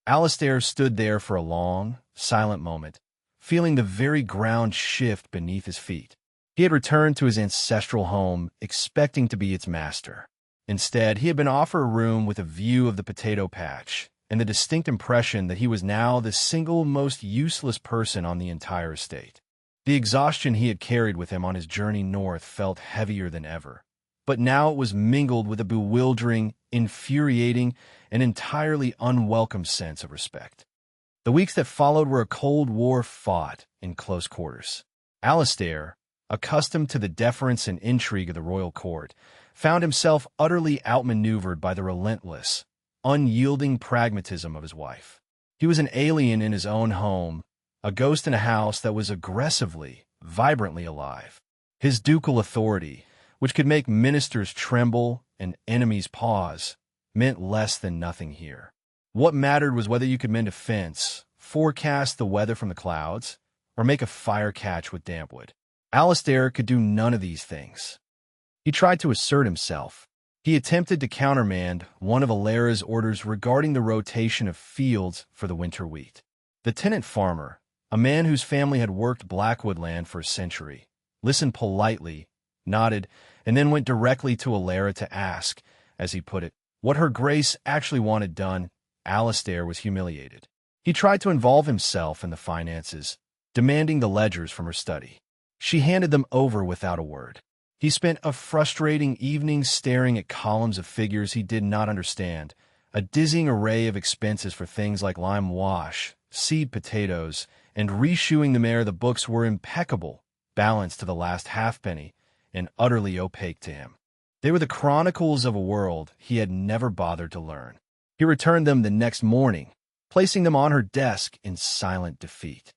Alistair stood there for a long, silent moment, feeling the very ground shift beneath his feet. He had returned to his ancestral home, expecting to be its master. Instead, he had been offered a room with a view of the potato patch, and the distinct impression that he was now the single most useless person on the entire estate. The exhaustion he had carried with him on his journey north felt heavier than ever, but now it was mingled with a bewildering, infuriating, and entirely unwelcome sense of respect. The weeks that followed were a Cold War fought in close quarters. Alistair, accustomed to the deference and intrigue of the royal court, found himself utterly outmaneuvered by the relentless, unyielding pragmatism of his wife. He was an alien in his own home, a ghost in a house that was aggressively, vibrantly alive. His ducal authority, which could make ministers tremble and enemies pause, meant less than nothing here. What mattered was whether you could mend a fence, forecast the weather from the clouds, or make a fire catch with dampwood. Alistair could do none of these things. He tried to assert himself. He attempted to countermand one of Ilara's orders regarding the rotation of fields for the winter wheat. The tenant farmer, a man whose family had worked Blackwood land for a century, listened politely, nodded, and then went directly to Ilara to ask, as he put it, what her grace actually wanted done. Alistair was humiliated. He tried to involve himself in the finances, demanding the ledgers from her study. She handed them over without a word. He spent a frustrating evening staring at columns of figures he did not understand, a dizzying array of expenses for things like lime wash, seed potatoes, and reshoeing the mare. The books were impeccable, balanced to the last halfpenny, and utterly opaque to him. They were the chronicles of a world he had never bothered to learn. He returned them the next morning, placing them on her desk in silent defeat.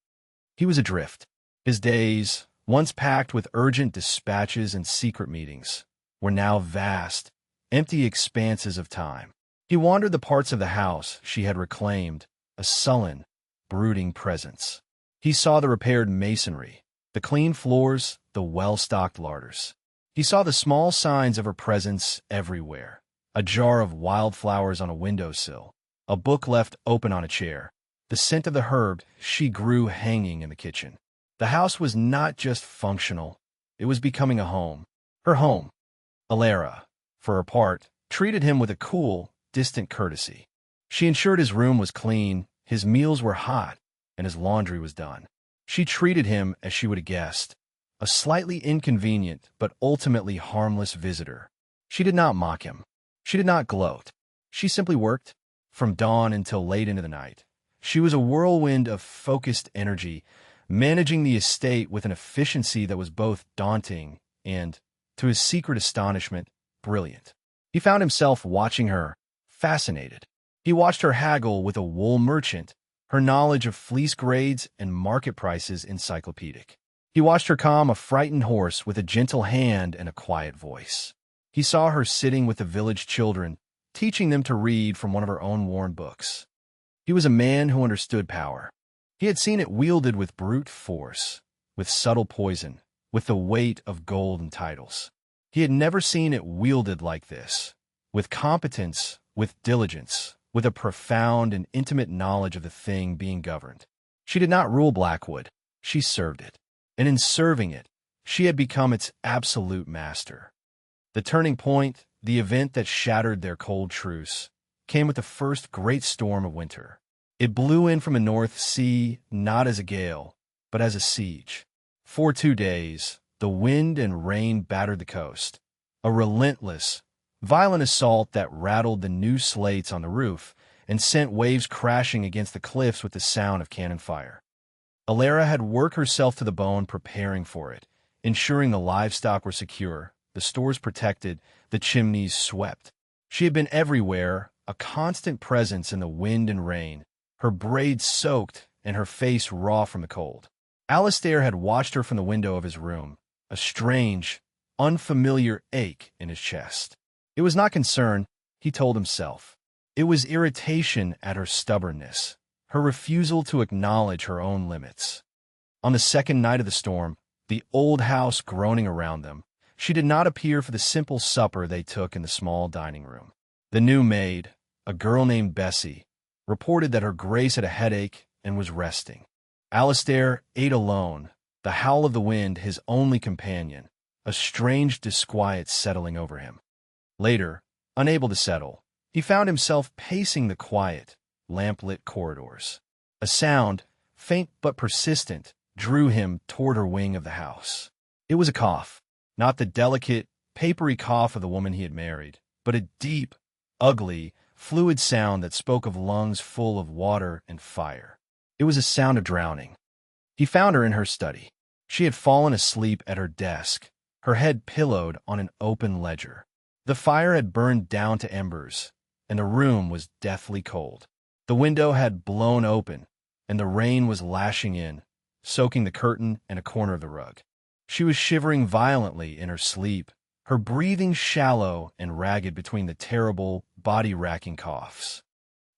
He was adrift. His days, once packed with urgent dispatches and secret meetings, were now vast, empty expanses of time. He wandered the parts of the house she had reclaimed, a sullen, brooding presence. He saw the repaired masonry, the clean floors, the well-stocked larders. He saw the small signs of her presence everywhere. A jar of wildflowers on a windowsill, a book left open on a chair, the scent of the herb she grew hanging in the kitchen. The house was not just functional, it was becoming a home. Her home. Ilara, for her part, treated him with a cool, distant courtesy. She ensured his room was clean, his meals were hot, and his laundry was done. She treated him as she would a guest, a slightly inconvenient but ultimately harmless visitor. She did not mock him. She did not gloat. She simply worked, from dawn until late into the night, She was a whirlwind of focused energy, managing the estate with an efficiency that was both daunting and, to his secret astonishment, brilliant. He found himself watching her, fascinated. He watched her haggle with a wool merchant, her knowledge of fleece grades and market prices encyclopedic. He watched her calm a frightened horse with a gentle hand and a quiet voice. He saw her sitting with the village children, teaching them to read from one of her own worn books. He was a man who understood power. He had seen it wielded with brute force, with subtle poison, with the weight of gold and titles. He had never seen it wielded like this, with competence, with diligence, with a profound and intimate knowledge of the thing being governed. She did not rule Blackwood, she served it. And in serving it, she had become its absolute master. The turning point, the event that shattered their cold truce, came with the first great storm of winter. It blew in from the North Sea not as a gale, but as a siege. For 2 days, the wind and rain battered the coast, a relentless, violent assault that rattled the new slates on the roof and sent waves crashing against the cliffs with the sound of cannon fire. Alara had worked herself to the bone preparing for it, ensuring the livestock were secure, the stores protected, the chimneys swept. She had been everywhere, a constant presence in the wind and rain, her braids soaked and her face raw from the cold. Alistair had watched her from the window of his room, a strange, unfamiliar ache in his chest. It was not concern, he told himself. It was irritation at her stubbornness, her refusal to acknowledge her own limits. On the second night of the storm, the old house groaning around them, she did not appear for the simple supper they took in the small dining room. The new maid, a girl named Bessie, reported that her Grace had a headache and was resting. Alistair ate alone, the howl of the wind his only companion, a strange disquiet settling over him. Later, unable to settle, he found himself pacing the quiet, lamp-lit corridors. A sound, faint but persistent, drew him toward her wing of the house. It was a cough, not the delicate, papery cough of the woman he had married, but a deep, ugly, fluid sound that spoke of lungs full of water and fire. It was a sound of drowning. He found her in her study. She had fallen asleep at her desk, her head pillowed on an open ledger. The fire had burned down to embers, and the room was deathly cold. The window had blown open, and the rain was lashing in, soaking the curtain and a corner of the rug. She was shivering violently in her sleep, her breathing shallow and ragged between the terrible, body-racking coughs.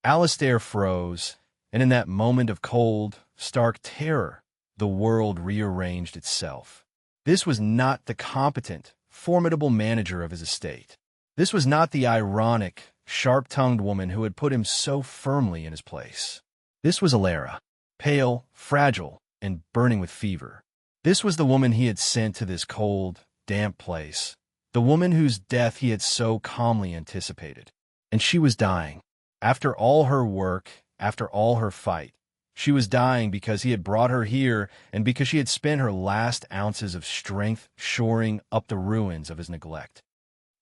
Alistair froze, and in that moment of cold, stark terror, the world rearranged itself. This was not the competent, formidable manager of his estate. This was not the ironic, sharp-tongued woman who had put him so firmly in his place. This was Alara, pale, fragile, and burning with fever. This was the woman he had sent to this cold, damp place, the woman whose death he had so calmly anticipated. And she was dying. After all her work, after all her fight, she was dying because he had brought her here and because she had spent her last ounces of strength shoring up the ruins of his neglect.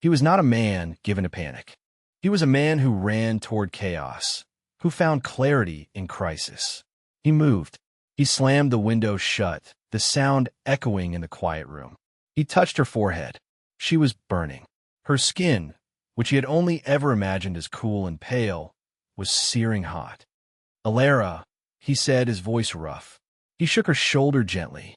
He was not a man given to panic. He was a man who ran toward chaos, who found clarity in crisis. He moved. He slammed the window shut, the sound echoing in the quiet room. He touched her forehead. She was burning. Her skin, which he had only ever imagined as cool and pale, was searing hot. "Alara," he said, his voice rough. He shook her shoulder gently.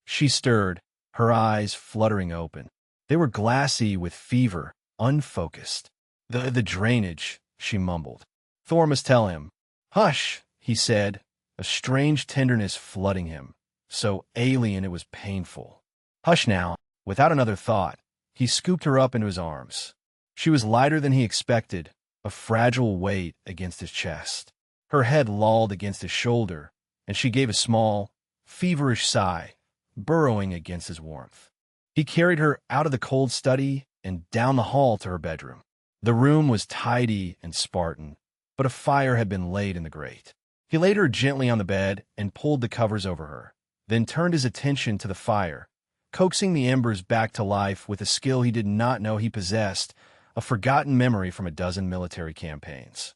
She stirred, her eyes fluttering open. They were glassy with fever, unfocused. The drainage," she mumbled. "Thor must tell him." "Hush," he said, a strange tenderness flooding him, so alien it was painful. "Hush now." Without another thought, he scooped her up into his arms. She was lighter than he expected, a fragile weight against his chest. Her head lolled against his shoulder, and she gave a small, feverish sigh, burrowing against his warmth. He carried her out of the cold study and down the hall to her bedroom. The room was tidy and Spartan, but a fire had been laid in the grate. He laid her gently on the bed and pulled the covers over her, then turned his attention to the fire, coaxing the embers back to life with a skill he did not know he possessed, a forgotten memory from a dozen military campaigns.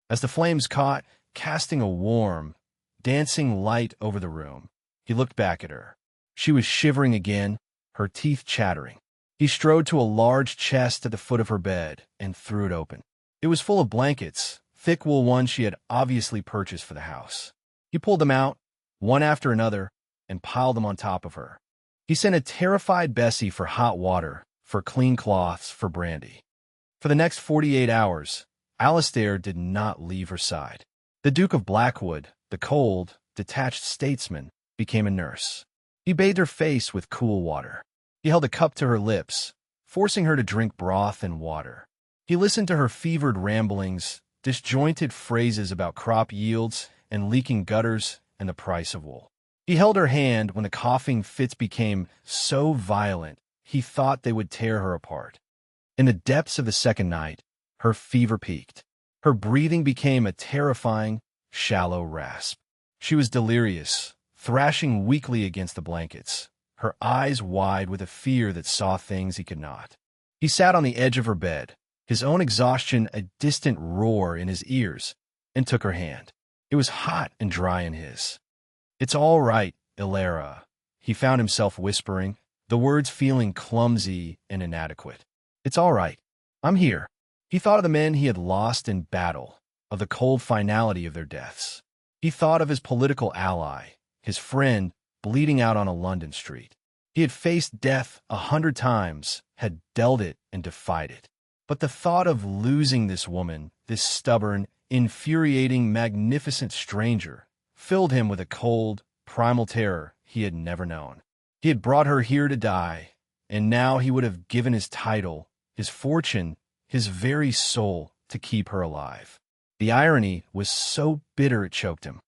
As the flames caught, casting a warm, dancing light over the room. He looked back at her. She was shivering again, her teeth chattering. He strode to a large chest at the foot of her bed and threw it open. It was full of blankets, thick wool ones she had obviously purchased for the house. He pulled them out, one after another, and piled them on top of her. He sent a terrified Bessie for hot water, for clean cloths, for brandy. For the next 48 hours, Alistair did not leave her side. The Duke of Blackwood, the cold, detached statesman, became a nurse. He bathed her face with cool water. He held a cup to her lips, forcing her to drink broth and water. He listened to her fevered ramblings, disjointed phrases about crop yields and leaking gutters and the price of wool. He held her hand when the coughing fits became so violent he thought they would tear her apart. In the depths of the second night, her fever peaked. Her breathing became a terrifying, shallow rasp. She was delirious, thrashing weakly against the blankets, her eyes wide with a fear that saw things he could not. He sat on the edge of her bed, his own exhaustion a distant roar in his ears, and took her hand. It was hot and dry in his. "It's all right, Ilara," he found himself whispering, the words feeling clumsy and inadequate. "It's all right. I'm here." He thought of the men he had lost in battle, of the cold finality of their deaths. He thought of his political ally, his friend, bleeding out on a London street. He had faced death 100 times, had dealt it and defied it. But the thought of losing this woman, this stubborn, infuriating, magnificent stranger, filled him with a cold, primal terror he had never known. He had brought her here to die, and now he would have given his title, his fortune, his very soul to keep her alive. The irony was so bitter it choked him.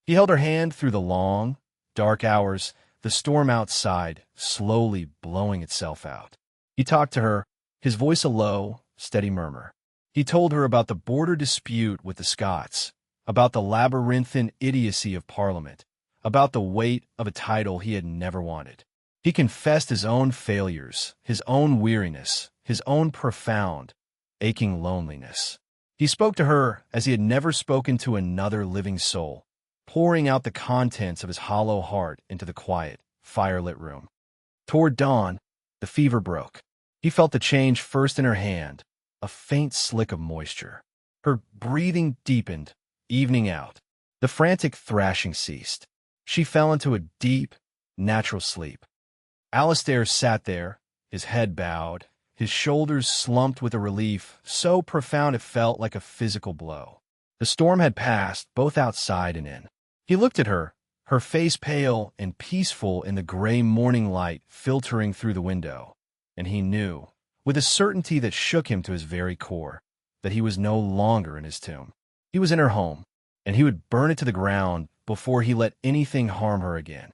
He held her hand through the long, dark hours, the storm outside slowly blowing itself out. He talked to her, his voice a low, steady murmur. He told her about the border dispute with the Scots, about the labyrinthine idiocy of Parliament, about the weight of a title he had never wanted. He confessed his own failures, his own weariness, his own profound, aching loneliness. He spoke to her as he had never spoken to another living soul, pouring out the contents of his hollow heart into the quiet, firelit room. Toward dawn, the fever broke. He felt the change first in her hand, a faint slick of moisture. Her breathing deepened, evening out. The frantic thrashing ceased. She fell into a deep, natural sleep. Alistair sat there, his head bowed, his shoulders slumped with a relief so profound it felt like a physical blow. The storm had passed, both outside and in. He looked at her, her face pale and peaceful in the gray morning light filtering through the window, and he knew, with a certainty that shook him to his very core, that he was no longer in his tomb. He was in her home, and he would burn it to the ground before he let anything harm her again.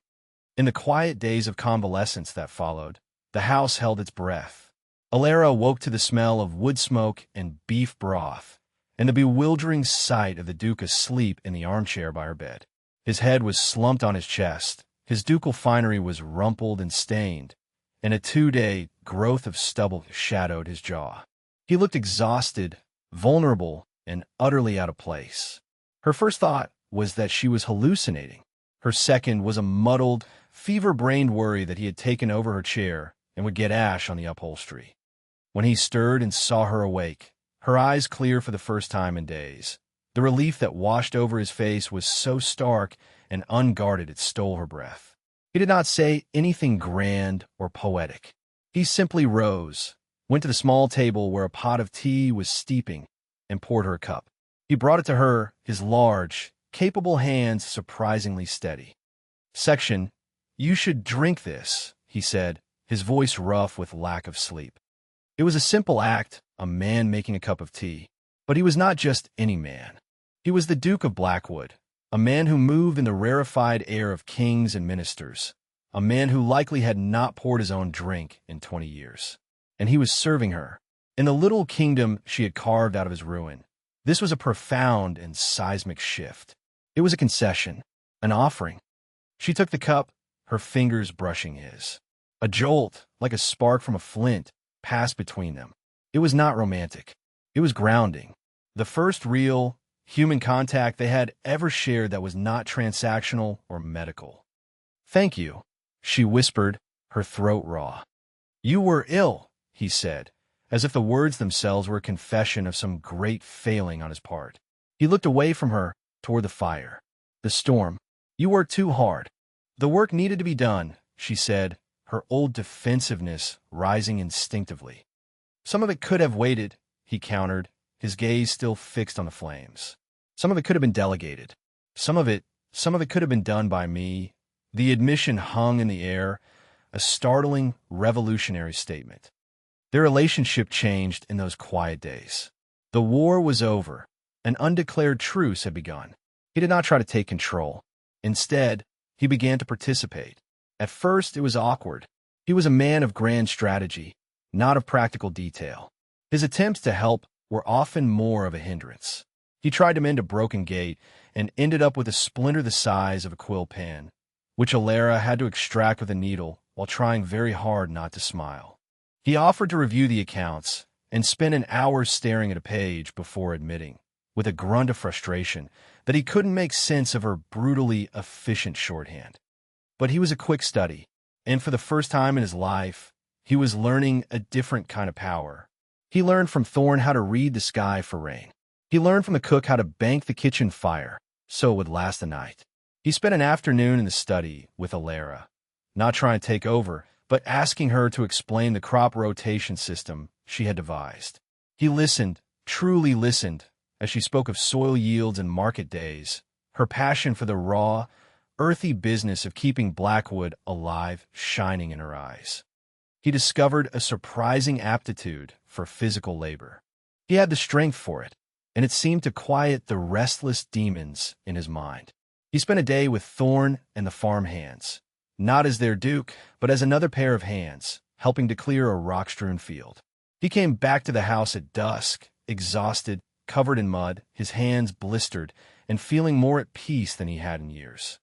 In the quiet days of convalescence that followed, the house held its breath. Ilara awoke to the smell of wood smoke and beef broth, and the bewildering sight of the Duke asleep in the armchair by her bed. His head was slumped on his chest, his ducal finery was rumpled and stained, and a 2-day growth of stubble shadowed his jaw. He looked exhausted, vulnerable, and utterly out of place. Her first thought was that she was hallucinating. Her second was a muddled, fever-brained worry that he had taken over her chair and would get ash on the upholstery. When he stirred and saw her awake, her eyes clear for the first time in days, the relief that washed over his face was so stark and unguarded it stole her breath. He did not say anything grand or poetic. He simply rose, went to the small table where a pot of tea was steeping, and poured her a cup. He brought it to her, his large, capable hands surprisingly steady. Section, "You should drink this," he said, his voice rough with lack of sleep. It was a simple act, a man making a cup of tea, but he was not just any man. He was the Duke of Blackwood, a man who moved in the rarefied air of kings and ministers, a man who likely had not poured his own drink in 20 years. And he was serving her, in the little kingdom she had carved out of his ruin. This was a profound and seismic shift. It was a concession, an offering. She took the cup, her fingers brushing his. A jolt, like a spark from a flint, passed between them. It was not romantic. It was grounding. The first real, human contact they had ever shared that was not transactional or medical. "Thank you," she whispered, her throat raw. "You were ill," he said, as if the words themselves were a confession of some great failing on his part. He looked away from her, toward the fire. "The storm. You worked too hard." "The work needed to be done," she said, her old defensiveness rising instinctively. "Some of it could have waited," he countered, his gaze still fixed on the flames. "Some of it could have been delegated. Some of it could have been done by me." The admission hung in the air, a startling, revolutionary statement. Their relationship changed in those quiet days. The war was over. An undeclared truce had begun. He did not try to take control. Instead, he began to participate. At first, it was awkward. He was a man of grand strategy, not of practical detail. His attempts to help were often more of a hindrance. He tried to mend a broken gate and ended up with a splinter the size of a quill pen, which Alara had to extract with a needle while trying very hard not to smile. He offered to review the accounts and spent an hour staring at a page before admitting, with a grunt of frustration, that he couldn't make sense of her brutally efficient shorthand. But he was a quick study, and for the first time in his life, he was learning a different kind of power. He learned from Thorn how to read the sky for rain. He learned from the cook how to bank the kitchen fire so it would last the night. He spent an afternoon in the study with Alara, not trying to take over, but asking her to explain the crop rotation system she had devised. He listened, truly listened, as she spoke of soil yields and market days, her passion for the raw, earthy business of keeping Blackwood alive shining in her eyes. He discovered a surprising aptitude for physical labor. He had the strength for it, and it seemed to quiet the restless demons in his mind. He spent a day with Thorn and the farm hands, not as their duke, but as another pair of hands, helping to clear a rock-strewn field. He came back to the house at dusk, exhausted, covered in mud, his hands blistered, and feeling more at peace than he had in years.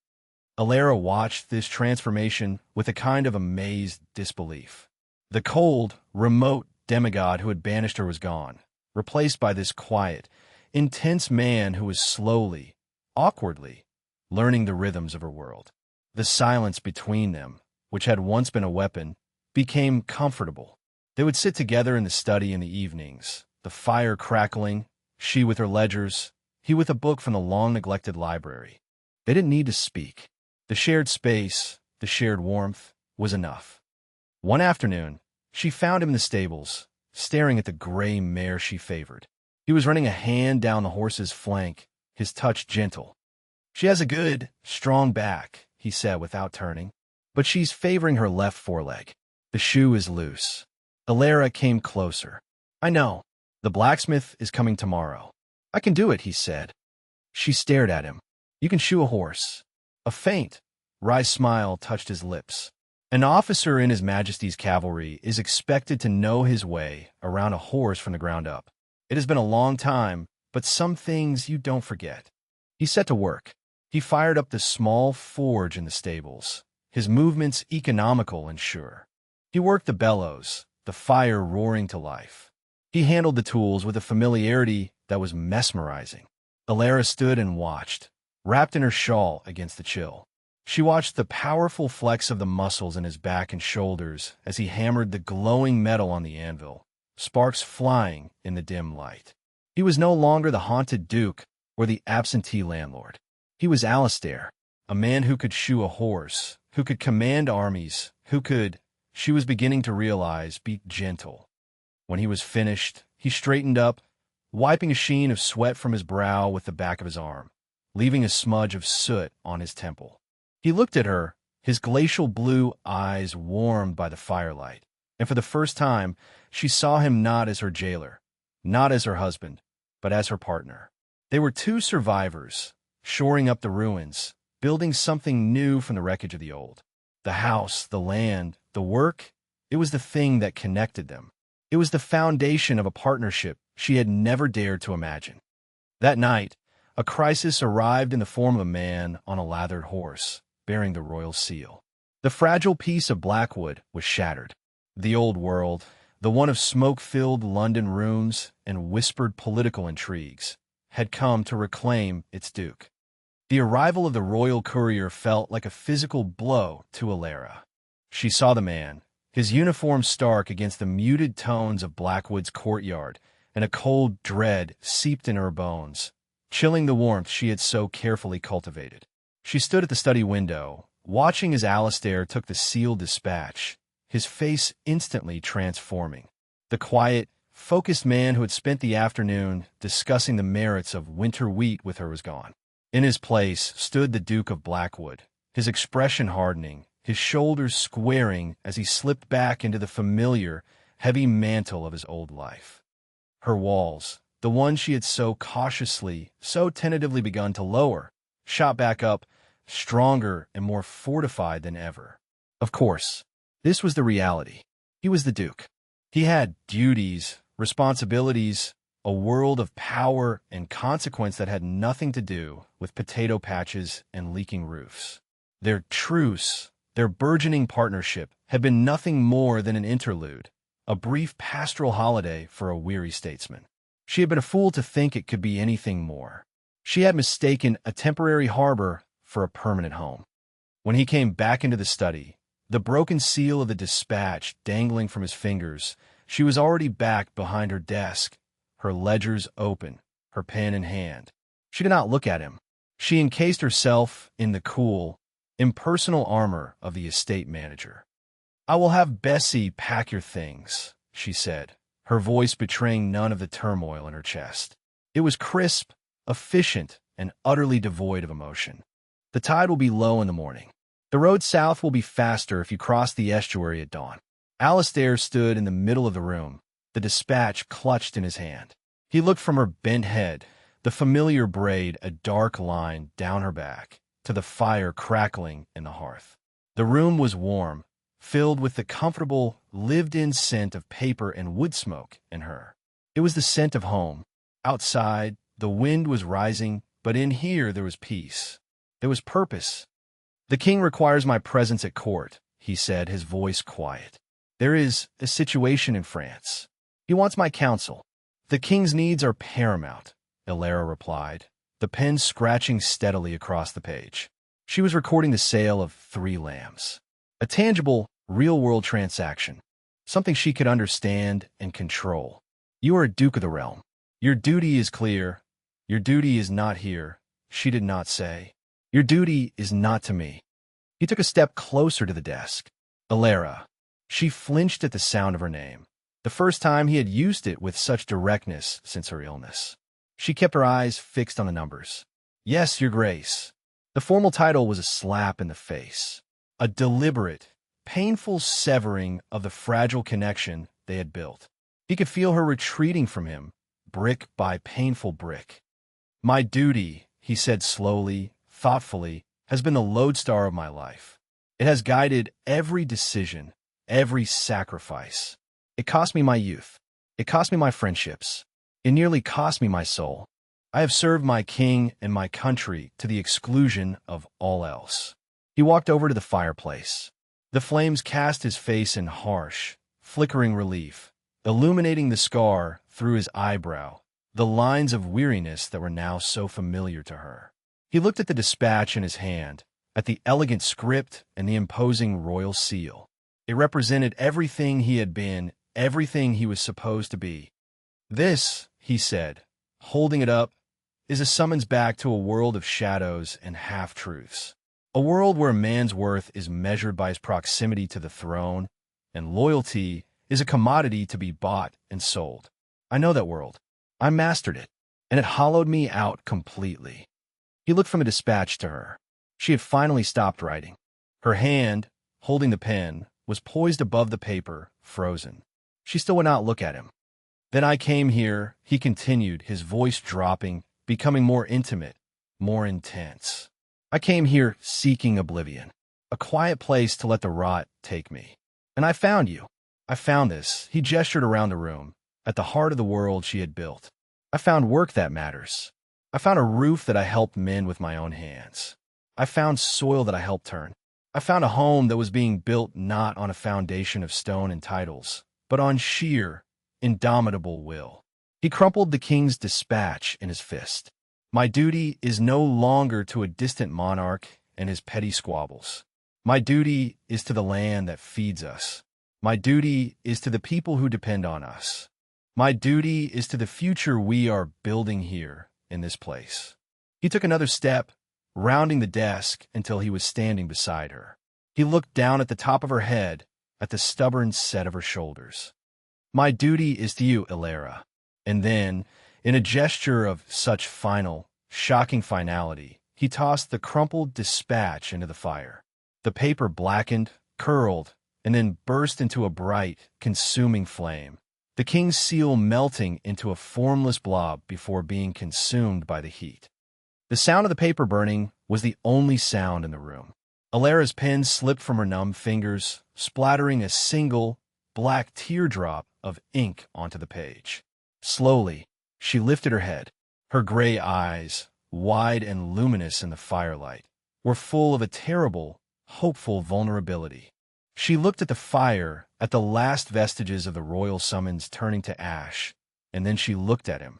Alara watched this transformation with a kind of amazed disbelief. The cold, remote demigod who had banished her was gone, replaced by this quiet, intense man who was slowly, awkwardly, learning the rhythms of her world. The silence between them, which had once been a weapon, became comfortable. They would sit together in the study in the evenings, the fire crackling, she with her ledgers, he with a book from the long-neglected library. They didn't need to speak. The shared space, the shared warmth, was enough. One afternoon, she found him in the stables, staring at the gray mare she favored. He was running a hand down the horse's flank, his touch gentle. "She has a good, strong back," he said without turning, "but she's favoring her left foreleg. The shoe is loose." Alara came closer. "I know. The blacksmith is coming tomorrow." "I can do it," he said. She stared at him. "You can shoe a horse." A faint, wry smile touched his lips. An officer in His Majesty's cavalry is expected to know his way around a horse from the ground up. It has been a long time, but some things you don't forget. He set to work. He fired up the small forge in the stables, his movements economical and sure. He worked the bellows, the fire roaring to life. He handled the tools with a familiarity that was mesmerizing. Alara stood and watched, wrapped in her shawl against the chill. She watched the powerful flex of the muscles in his back and shoulders as he hammered the glowing metal on the anvil, sparks flying in the dim light. He was no longer the haunted duke or the absentee landlord. He was Alistair, a man who could shoe a horse, who could command armies, who could, she was beginning to realize, be gentle. When he was finished, he straightened up, wiping a sheen of sweat from his brow with the back of his arm, leaving a smudge of soot on his temple. He looked at her, his glacial blue eyes warmed by the firelight, and for the first time, she saw him not as her jailer, not as her husband, but as her partner. They were two survivors, shoring up the ruins, building something new from the wreckage of the old. The house, the land, the work, it was the thing that connected them. It was the foundation of a partnership she had never dared to imagine. That night, a crisis arrived in the form of a man on a lathered horse, bearing the royal seal. The fragile piece of Blackwood was shattered. The old world, the one of smoke-filled London rooms and whispered political intrigues, had come to reclaim its duke. The arrival of the royal courier felt like a physical blow to Alara. She saw the man, his uniform stark against the muted tones of Blackwood's courtyard, and a cold dread seeped in her bones, chilling the warmth she had so carefully cultivated. She stood at the study window, watching as Alistair took the sealed dispatch, his face instantly transforming. The quiet, focused man who had spent the afternoon discussing the merits of winter wheat with her was gone. In his place stood the Duke of Blackwood, his expression hardening, his shoulders squaring as he slipped back into the familiar, heavy mantle of his old life. Her walls, the ones she had so cautiously, so tentatively begun to lower, shot back up, stronger and more fortified than ever. Of course, this was the reality. He was the Duke. He had duties, responsibilities, a world of power and consequence that had nothing to do with potato patches and leaking roofs. Their truce, their burgeoning partnership, had been nothing more than an interlude, a brief pastoral holiday for a weary statesman. She had been a fool to think it could be anything more. She had mistaken a temporary harbor for a permanent home. When he came back into the study, the broken seal of the dispatch dangling from his fingers, she was already back behind her desk, her ledgers open, her pen in hand. She did not look at him. She encased herself in the cool, impersonal armor of the estate manager. "I will have Bessie pack your things," she said, her voice betraying none of the turmoil in her chest. It was crisp, efficient, and utterly devoid of emotion. "The tide will be low in the morning. The road south will be faster if you cross the estuary at dawn." Alistair stood in the middle of the room, the dispatch clutched in his hand. He looked from her bent head, the familiar braid a dark line down her back, to the fire crackling in the hearth. The room was warm, filled with the comfortable, lived-in scent of paper and wood smoke in her. It was the scent of home. Outside, the wind was rising, but in here there was peace. There was purpose. "The king requires my presence at court," he said, his voice quiet. "There is a situation in France. He wants my counsel." "The king's needs are paramount," Alara replied, the pen scratching steadily across the page. She was recording the sale of 3 lambs. A tangible, real-world transaction. Something she could understand and control. "You are a duke of the realm. Your duty is clear. Your duty is not here," she did not say. "Your duty is not to me." He took a step closer to the desk. "Alara." She flinched at the sound of her name, the first time he had used it with such directness since her illness. She kept her eyes fixed on the numbers. "Yes, your grace." The formal title was a slap in the face, a deliberate, painful severing of the fragile connection they had built. He could feel her retreating from him, brick by painful brick. "My duty," he said slowly, thoughtfully, "has been the lodestar of my life. It has guided every decision, every sacrifice. It cost me my youth. It cost me my friendships. It nearly cost me my soul. I have served my king and my country to the exclusion of all else." He walked over to the fireplace. The flames cast his face in harsh, flickering relief, illuminating the scar through his eyebrow, the lines of weariness that were now so familiar to her. He looked at the dispatch in his hand, at the elegant script and the imposing royal seal. It represented everything he had been, everything he was supposed to be. "This," he said, holding it up, "is a summons back to a world of shadows and half-truths. A world where a man's worth is measured by his proximity to the throne, and loyalty is a commodity to be bought and sold. I know that world. I mastered it, and it hollowed me out completely." He looked from a dispatch to her. She had finally stopped writing. Her hand, holding the pen, was poised above the paper, frozen. She still would not look at him. "Then I came here," he continued, his voice dropping, becoming more intimate, more intense. "I came here seeking oblivion, a quiet place to let the rot take me. And I found you. I found this," he gestured around the room, at the heart of the world she had built. "I found work that matters. I found a roof that I helped mend with my own hands. I found soil that I helped turn. I found a home that was being built not on a foundation of stone and titles, but on sheer, indomitable will. He crumpled the king's dispatch in his fist. My duty is no longer to a distant monarch and his petty squabbles. My duty is to the land that feeds us. My duty is to the people who depend on us. My duty is to the future we are building here in this place. He took another step, rounding the desk until he was standing beside her. He looked down at the top of her head, at the stubborn set of her shoulders. My duty is to you, Ilara. And then, in a gesture of such final, shocking finality, he tossed the crumpled dispatch into the fire. The paper blackened, curled, and then burst into a bright, consuming flame, the king's seal melting into a formless blob before being consumed by the heat. The sound of the paper burning was the only sound in the room. Ilara's pen slipped from her numb fingers, splattering a single, black teardrop of ink onto the page. Slowly, she lifted her head. Her gray eyes, wide and luminous in the firelight, were full of a terrible, hopeful vulnerability. She looked at the fire, at the last vestiges of the royal summons turning to ash, and then she looked at him.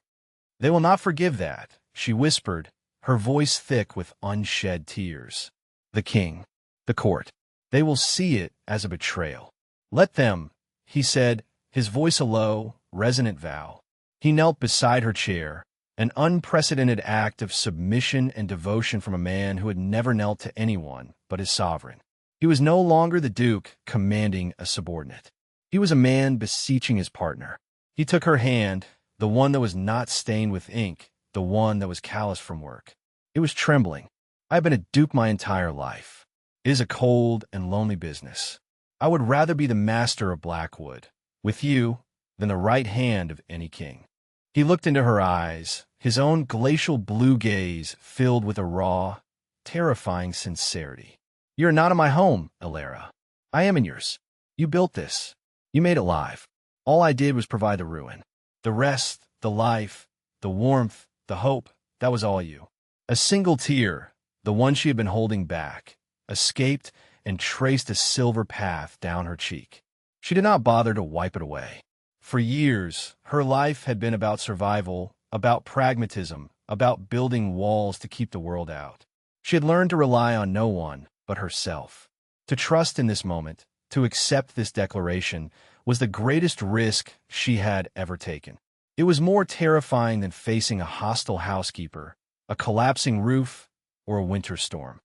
"They will not forgive that," she whispered, her voice thick with unshed tears. "The king, the court, they will see it as a betrayal. Let them," he said, his voice a low, resonant vow. He knelt beside her chair, an unprecedented act of submission and devotion from a man who had never knelt to anyone but his sovereign. He was no longer the duke commanding a subordinate. He was a man beseeching his partner. He took her hand, the one that was not stained with ink, the one that was calloused from work. It was trembling. "I have been a duke my entire life. It is a cold and lonely business. I would rather be the master of Blackwood, with you, than the right hand of any king." He looked into her eyes, his own glacial blue gaze filled with a raw, terrifying sincerity. "You are not in my home, Ilara. I am in yours. You built this. You made it live. All I did was provide the ruin. The rest, the life, the warmth, the hope, that was all you." A single tear, the one she had been holding back, escaped and traced a silver path down her cheek. She did not bother to wipe it away. For years, her life had been about survival, about pragmatism, about building walls to keep the world out. She had learned to rely on no one but herself. To trust in this moment, to accept this declaration, was the greatest risk she had ever taken. It was more terrifying than facing a hostile housekeeper, a collapsing roof, or a winter storm.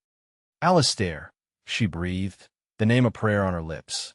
"Alistair," she breathed, the name a prayer on her lips.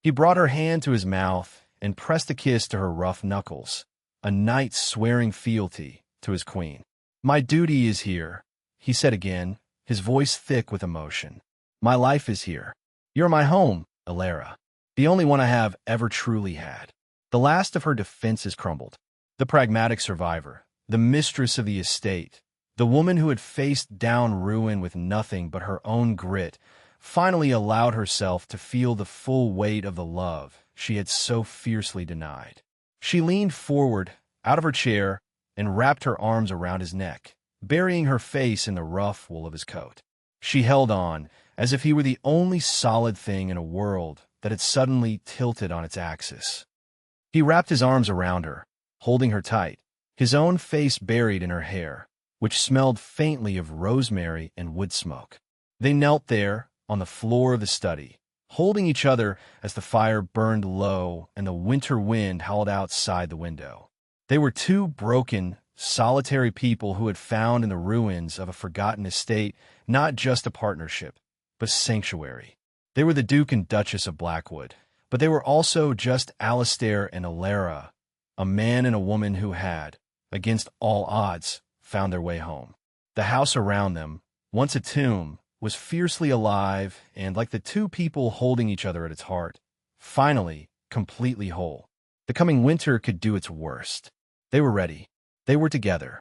He brought her hand to his mouth and pressed a kiss to her rough knuckles, a knight's swearing fealty to his queen. "My duty is here," he said again, his voice thick with emotion. "My life is here. You're my home, Ilara, the only one I have ever truly had." The last of her defenses crumbled. The pragmatic survivor, the mistress of the estate, the woman who had faced down ruin with nothing but her own grit, finally allowed herself to feel the full weight of the love she had so fiercely denied. She leaned forward, out of her chair, and wrapped her arms around his neck, burying her face in the rough wool of his coat. She held on, as if he were the only solid thing in a world that had suddenly tilted on its axis. He wrapped his arms around her, holding her tight, his own face buried in her hair, which smelled faintly of rosemary and wood smoke. They knelt there, on the floor of the study, holding each other as the fire burned low and the winter wind howled outside the window. They were two broken, solitary people who had found in the ruins of a forgotten estate not just a partnership, but sanctuary. They were the Duke and Duchess of Blackwood, but they were also just Alistair and Ilara, a man and a woman who had, against all odds, found their way home. The house around them, once a tomb, was fiercely alive and, like the two people holding each other at its heart, finally completely whole. The coming winter could do its worst. They were ready. They were together.